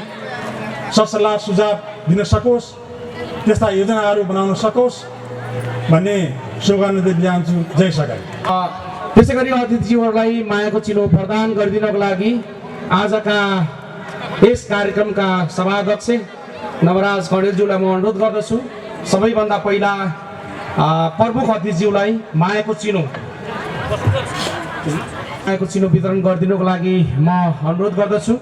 सरसल्लाह सुझाव दिन सकोस्, त्यस्ता योजनाहरू बनाउन सकोस् भन्ने शुभकामना दिन चाहन्छु। जय सरकारी। त्यसै गरी अतिथिज्यूहरूलाई मायाको चिनो प्रदान गरिदिनको लागि आजका यस कार्यक्रमका सभाध्यक्ष नवराज कणेलज्यूलाई म अनुरोध गर्दछु। सबैभन्दा पहिला प्रमुख अतिथिज्यूलाई मायाको चिनो वितरण गरिदिनुको लागि म अनुरोध गर्दछु।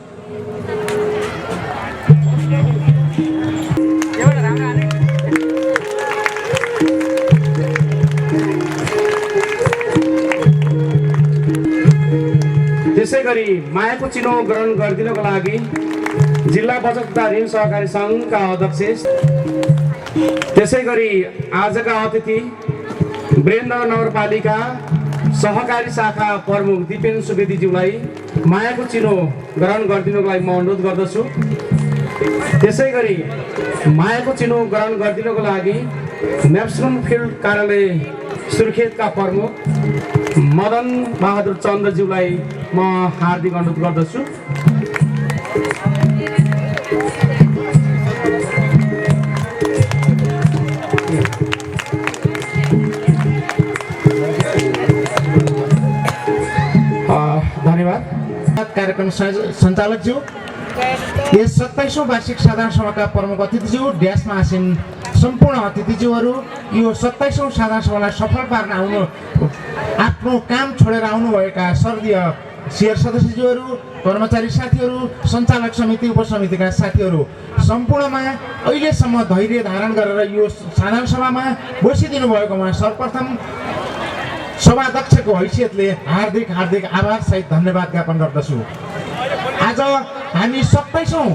त्यसै गरी मायाको चिनो ग्रहण गरिदिनको लागि जिल्ला बचत तथा ऋण सहकारी सङ्घका अध्यक्ष, त्यसै गरी आजका अतिथि वीरेन्द्र नगरपालिका सहकारी शाखा प्रमुख दिपेन सुवेदीज्यूलाई मायाको चिनो ग्रहण गरिदिनुको लागि म अनुरोध गर्दछु। त्यसै गरी मायाको चिनो ग्रहण गरिदिनुको लागि म्याप्सरुम फिल्ड कार्यालय सुर्खेतका प्रमुख मदन बहादुर चन्द्रज्यूलाई म हार्दिक अनुरोध गर्दछु। धन्यवाद। कार्यक्रम सञ्चालकज्यू, यस 27औं वार्षिक साधारण सभाका प्रमुख अतिथिज्यू, ड्यासमा आसीन सम्पूर्ण अतिथिज्यूहरू, यो 27औं साधारण सभालाई सफल पार्न आफ्नो काम छोडेर आउनुभएका सर्दीय शेयर सदस्यज्यूहरू, कर्मचारी साथीहरू, सञ्चालक समिति उपसमितिका साथीहरू सम्पूर्णमा अहिलेसम्म धैर्य धारण गरेर यो साधारण सभामा बसिदिनु भएकोमा सर्वप्रथम सभाध्यक्षको हैसियतले हार्दिक आभार सहित धन्यवाद ज्ञापन गर्दछु। आज हामी 27औं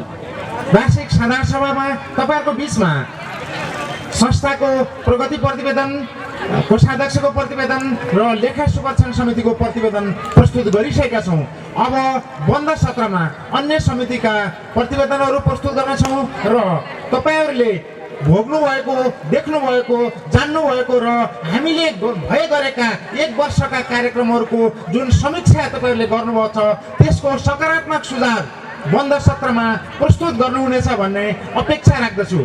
वार्षिक साधारण सभामा तपाईँहरूको बिचमा संस्थाको प्रगति प्रतिवेदन, कोषाध्यक्षको प्रतिवेदन र लेखा सुपरीक्षण समितिको प्रतिवेदन प्रस्तुत गरिसकेका छौँ। अब बन्द सत्रमा अन्य समितिका प्रतिवेदनहरू प्रस्तुत गर्नेछौँ र तपाईँहरूले भोग्नु भएको, देख्नु भएको, जान्नु भएको र हामीले गरेका 1 वर्षका कार्यक्रमहरूको जुन समीक्षा तपाईँहरूले गर्नुभएको छ त्यसको सकारात्मक सुझाव बन्द सत्रमा प्रस्तुत गर्नुहुनेछ भन्ने अपेक्षा राख्दछु।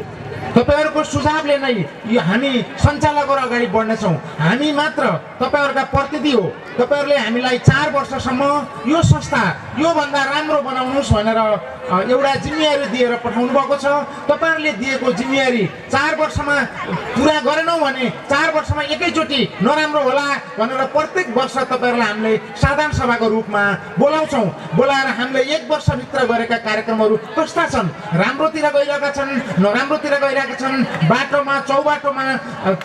तपाईँहरूको सुझावले नै यो हामी सञ्चालकहरू अगाडि बढ्नेछौँ। हामी मात्र तपाईँहरूका प्रतिनिधि हो। तपाईँहरूले हामीलाई 4 वर्षसम्म यो संस्था योभन्दा राम्रो बनाउनुहोस् भनेर एउटा जिम्मेवारी दिएर पठाउनु भएको छ। तपाईँहरूले दिएको जिम्मेवारी 4 वर्षमा पुरा गरेनौँ भने 4 वर्षमा एकैचोटि नराम्रो होला भनेर प्रत्येक वर्ष तपाईँहरूलाई हामीले साधारण सभाको रूपमा बोलाउँछौँ। बोलाएर हामीले 1 वर्षभित्र गरेका कार्यक्रमहरू कस्ता छन्, राम्रोतिर गइरहेका छन्, नराम्रोतिर गइरहेका छन्, बाटोमा चौबाटोमा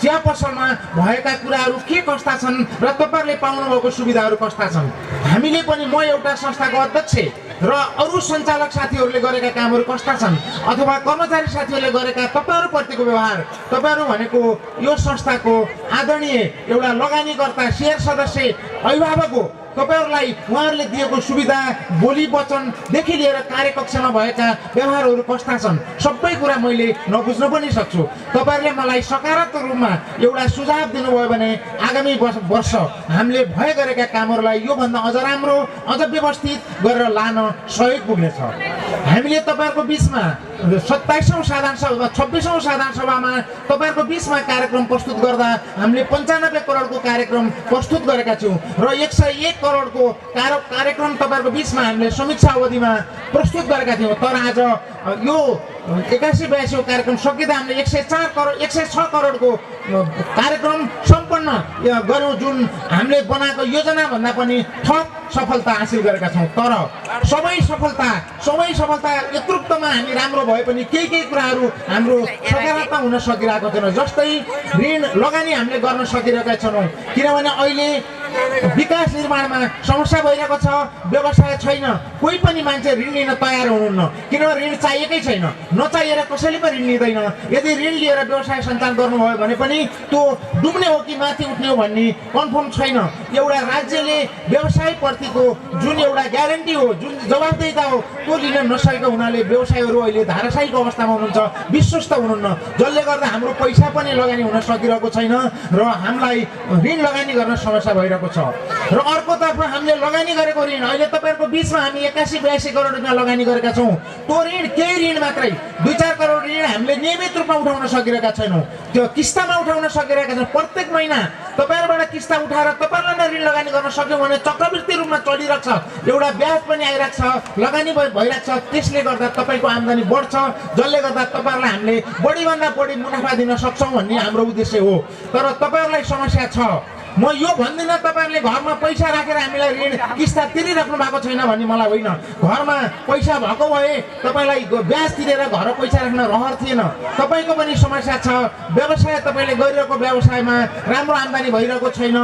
चिया पसलमा भएका कुराहरू के कस्ता छन् र तपाईँहरूले पाउनुभएको सुविधाहरू कस्ता छन्। हामीले पनि, म एउटा संस्थाको अध्यक्ष र अरू सञ्चालक साथीहरूले गरेका कामहरू कस्ता छन् अथवा कर्मचारी साथीहरूले गरेका तपाईँहरूप्रतिको व्यवहार, तपाईँहरू भनेको यो संस्थाको आदरणीय एउटा लगानीकर्ता, शेयर सदस्य, अभिभावक हो। तपाईहरुलाई उहाँहरूले दिएको सुविधा बोली वचनदेखि लिएर कार्यकक्षामा भएका व्यवहारहरू कस्ता छन् सबै कुरा मैले नबुझ्न पनि सक्छु। तपाईहरुले मलाई सकारात्मक रूपमा एउटा सुझाव दिनुभयो भने आगामी वर्ष हामीले भए गरेका कामहरूलाई योभन्दा अझ राम्रो अझ व्यवस्थित गरेर लान सहयोग पुग्नेछ। हामीले तपाईहरुको बीचमा 27औं साधारण सभा 26औं साधारण सभामा तपाईहरुको बीचमा कार्यक्रम प्रस्तुत गर्दा हामीले 95 करोडको कार्यक्रम प्रस्तुत गरेका छौं र 101 करोडको कार्यक्रम तपाईहरुको बीचमा हामीले समीक्षा अवधिमा प्रस्तुत गरेका थियौं। तर आज यो 81-82 कार्यक्रम सकिँदा हामीले 106 करोडको कार्यक्रम सम्पन्न गर्यौं, जुन हामीले बनाएको योजना भन्दा पनि थप सफलता हासिल गरेका छौं। तर सबै सफलता यत्रुक्तमा हामी राम्रो भए पनि केही कुराहरू हाम्रो सकारात्मक हुन सकिरहेको छैन। जस्तै ऋण लगानी हामीले गर्न सकिरहेका छैनौं, किनभने अहिले विकास निर्माणमा समस्या भइरहेको छ, व्यवसाय छैन, कोही पनि मान्छे ऋण लिन तयार हुनुहुन्न, किनभने ऋण चाहिएकै छैन, नचाहिएर कसैले पनि ऋण लिँदैन। यदि ऋण लिएर व्यवसाय सञ्चालन गर्नुभयो भने पनि त्यो डुब्ने हो कि माथि उठ्ने हो भन्ने कन्फर्म छैन। एउटा राज्यले व्यवसायप्रतिको जुन एउटा ग्यारेन्टी हो, जुन जवाबदेहिता हो, त्यो लिन नसकेको हुनाले व्यवसायहरू अहिले धाराशायीको अवस्थामा हुनुहुन्छ, विश्वस्त हुनुहुन्न, जसले गर्दा हाम्रो पैसा पनि लगानी हुन सकिरहेको छैन र हामीलाई ऋण लगानी गर्न समस्या भइरहेको छ। र अर्कोतर्फ हामीले लगानी गरेको ऋण अहिले तपाईहरुको बीचमा हामी 81-82 करोड रुपैयाँ लगानी गरेका छौं। त्यो ऋण केही ऋण मात्रै 2-4 करोड ऋण हामीले नियमित रूपमा उठाउन सकिरहेका छैनौं, त्यो किस्तामा उठाउन सकिरहेका छौं। प्रत्येक महिना तपाईहरुबाट किस्ता उठाएर तपाईहरुलाई नै ऋण लगानी गर्न सक्यौं भने चक्रवृद्धि रूपमा चलिरहेको छ, एउटा ब्याज पनि आइरहेको छ, लगानी भइरहेको छ, त्यसले गर्दा तपाईको आम्दानी बढ्छ, जसले गर्दा तपाईहरुलाई हामीले बढीभन्दा बढी मुनाफा दिन सक्छौं भन्ने हाम्रो उद्देश्य हो। तर तपाईहरुलाई समस्या छ, म यो भन्दिन तपाईहरुले घरमा पैसा राखेर हामीलाई ऋण किस्ता तिरिराख्नु भएको छैन भन्ने मलाई होइन। घरमा पैसा भएको भए तपाईलाई ब्याज तिरेर घर पैसा राख्न रहर थिएन। तपाईको पनि समस्या छ, व्यवसाय तपाईले गरिरहेको व्यवसायमा राम्रो आम्दानी भइरहेको छैन,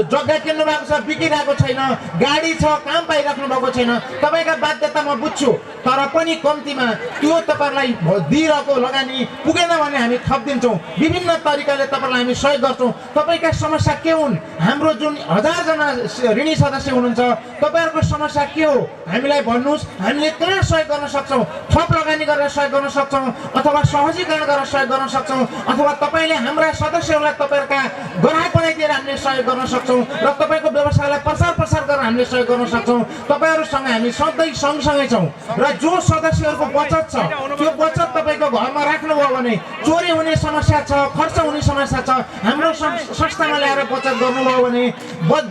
जग्गा किन्नु भएको छ बिकिरहेको छैन, गाडी छ काम पाइराख्नु भएको छैन, तपाईका बाध्यता म बुझ्छु, तर पनि कम्तीमा त्यो तपाईहरुलाई दिइरहेको लगानी पुगेन भने हामी थप दिन्छौं। विभिन्न तरिकाले तपाईहरुलाई हामी सहयोग गर्छौं। तपाईका समस्या के हाम्रो जुन 1000 जना ऋणी सदस्य हुनुहुन्छ, तपाईहरुको समस्या के हो हामीलाई भन्नुस्, हामीले कहाँ सहयोग गर्न सक्छौं, थप लगानी गरेर सहयोग गर्न सक्छौं अथवा सहजीकरण गरेर सहयोग गर्न सक्छौं, अथवा तपाईले हाम्रा सदस्यहरूलाई तपाईहरुका ग्राहक बनाइदिएर हामीले सहयोग गर्न सक्छौं र तपाईको व्यवसायलाई प्रसार गरेर हामीले सहयोग गर्न सक्छौं। तपाईहरुसँग हामी सधैँ सँगसँगै छौं र जो सदस्यहरूको बचत छ त्यो बचत तपाईको घरमा राख्नुभयो भने चोरी हुने समस्या छ, खर्च हुने समस्या छ, हाम्रो संस्थामा ल्याएर बचत गर्नुभयो भने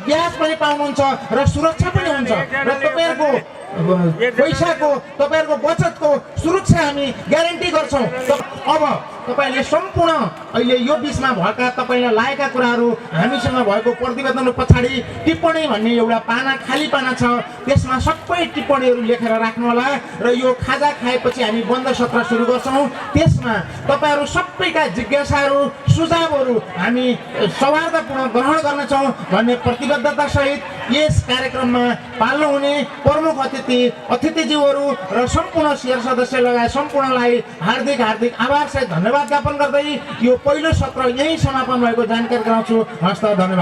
ब्याज पनि पाउनुहुन्छ र सुरक्षा पनि हुन्छ र तपाईहरुको पैसाको तपाईहरुको बचतको सुरक्षा हामी ग्यारेन्टी गर्छौं। अब तपाईले सम्पूर्ण अहिले यो बीचमा भएका तपाईलाई लागेका कुराहरू हामीसँग भएको प्रतिवेदन पछाडि टिप्पणी भन्ने एउटा पाना खाली पाना छ, त्यसमा सबै टिप्पणीहरू लेखेर राख्नु होला र यो खाजा खाएपछि हामी बन्द सत्र सुरु गर्छौं। त्यसमा तपाईहरु सबैका जिज्ञासाहरू सुझावहरू हामी सौहार्दपूर्ण ग्रहण गर्नेछौं भन्ने प्रतिबद्धता सहित यस कार्यक्रममा पाल्नु हुने प्रमुख अतिथिज्यूहरू र सम्पूर्ण शेयर सदस्य लगायत सम्पूर्णलाई हार्दिक आभार सहित धन्यवाद ज्ञापन गर्दै यो पहिलो सत्र यही समापन भएको जानकारी गराउँछु। हस्त, धन्यवाद।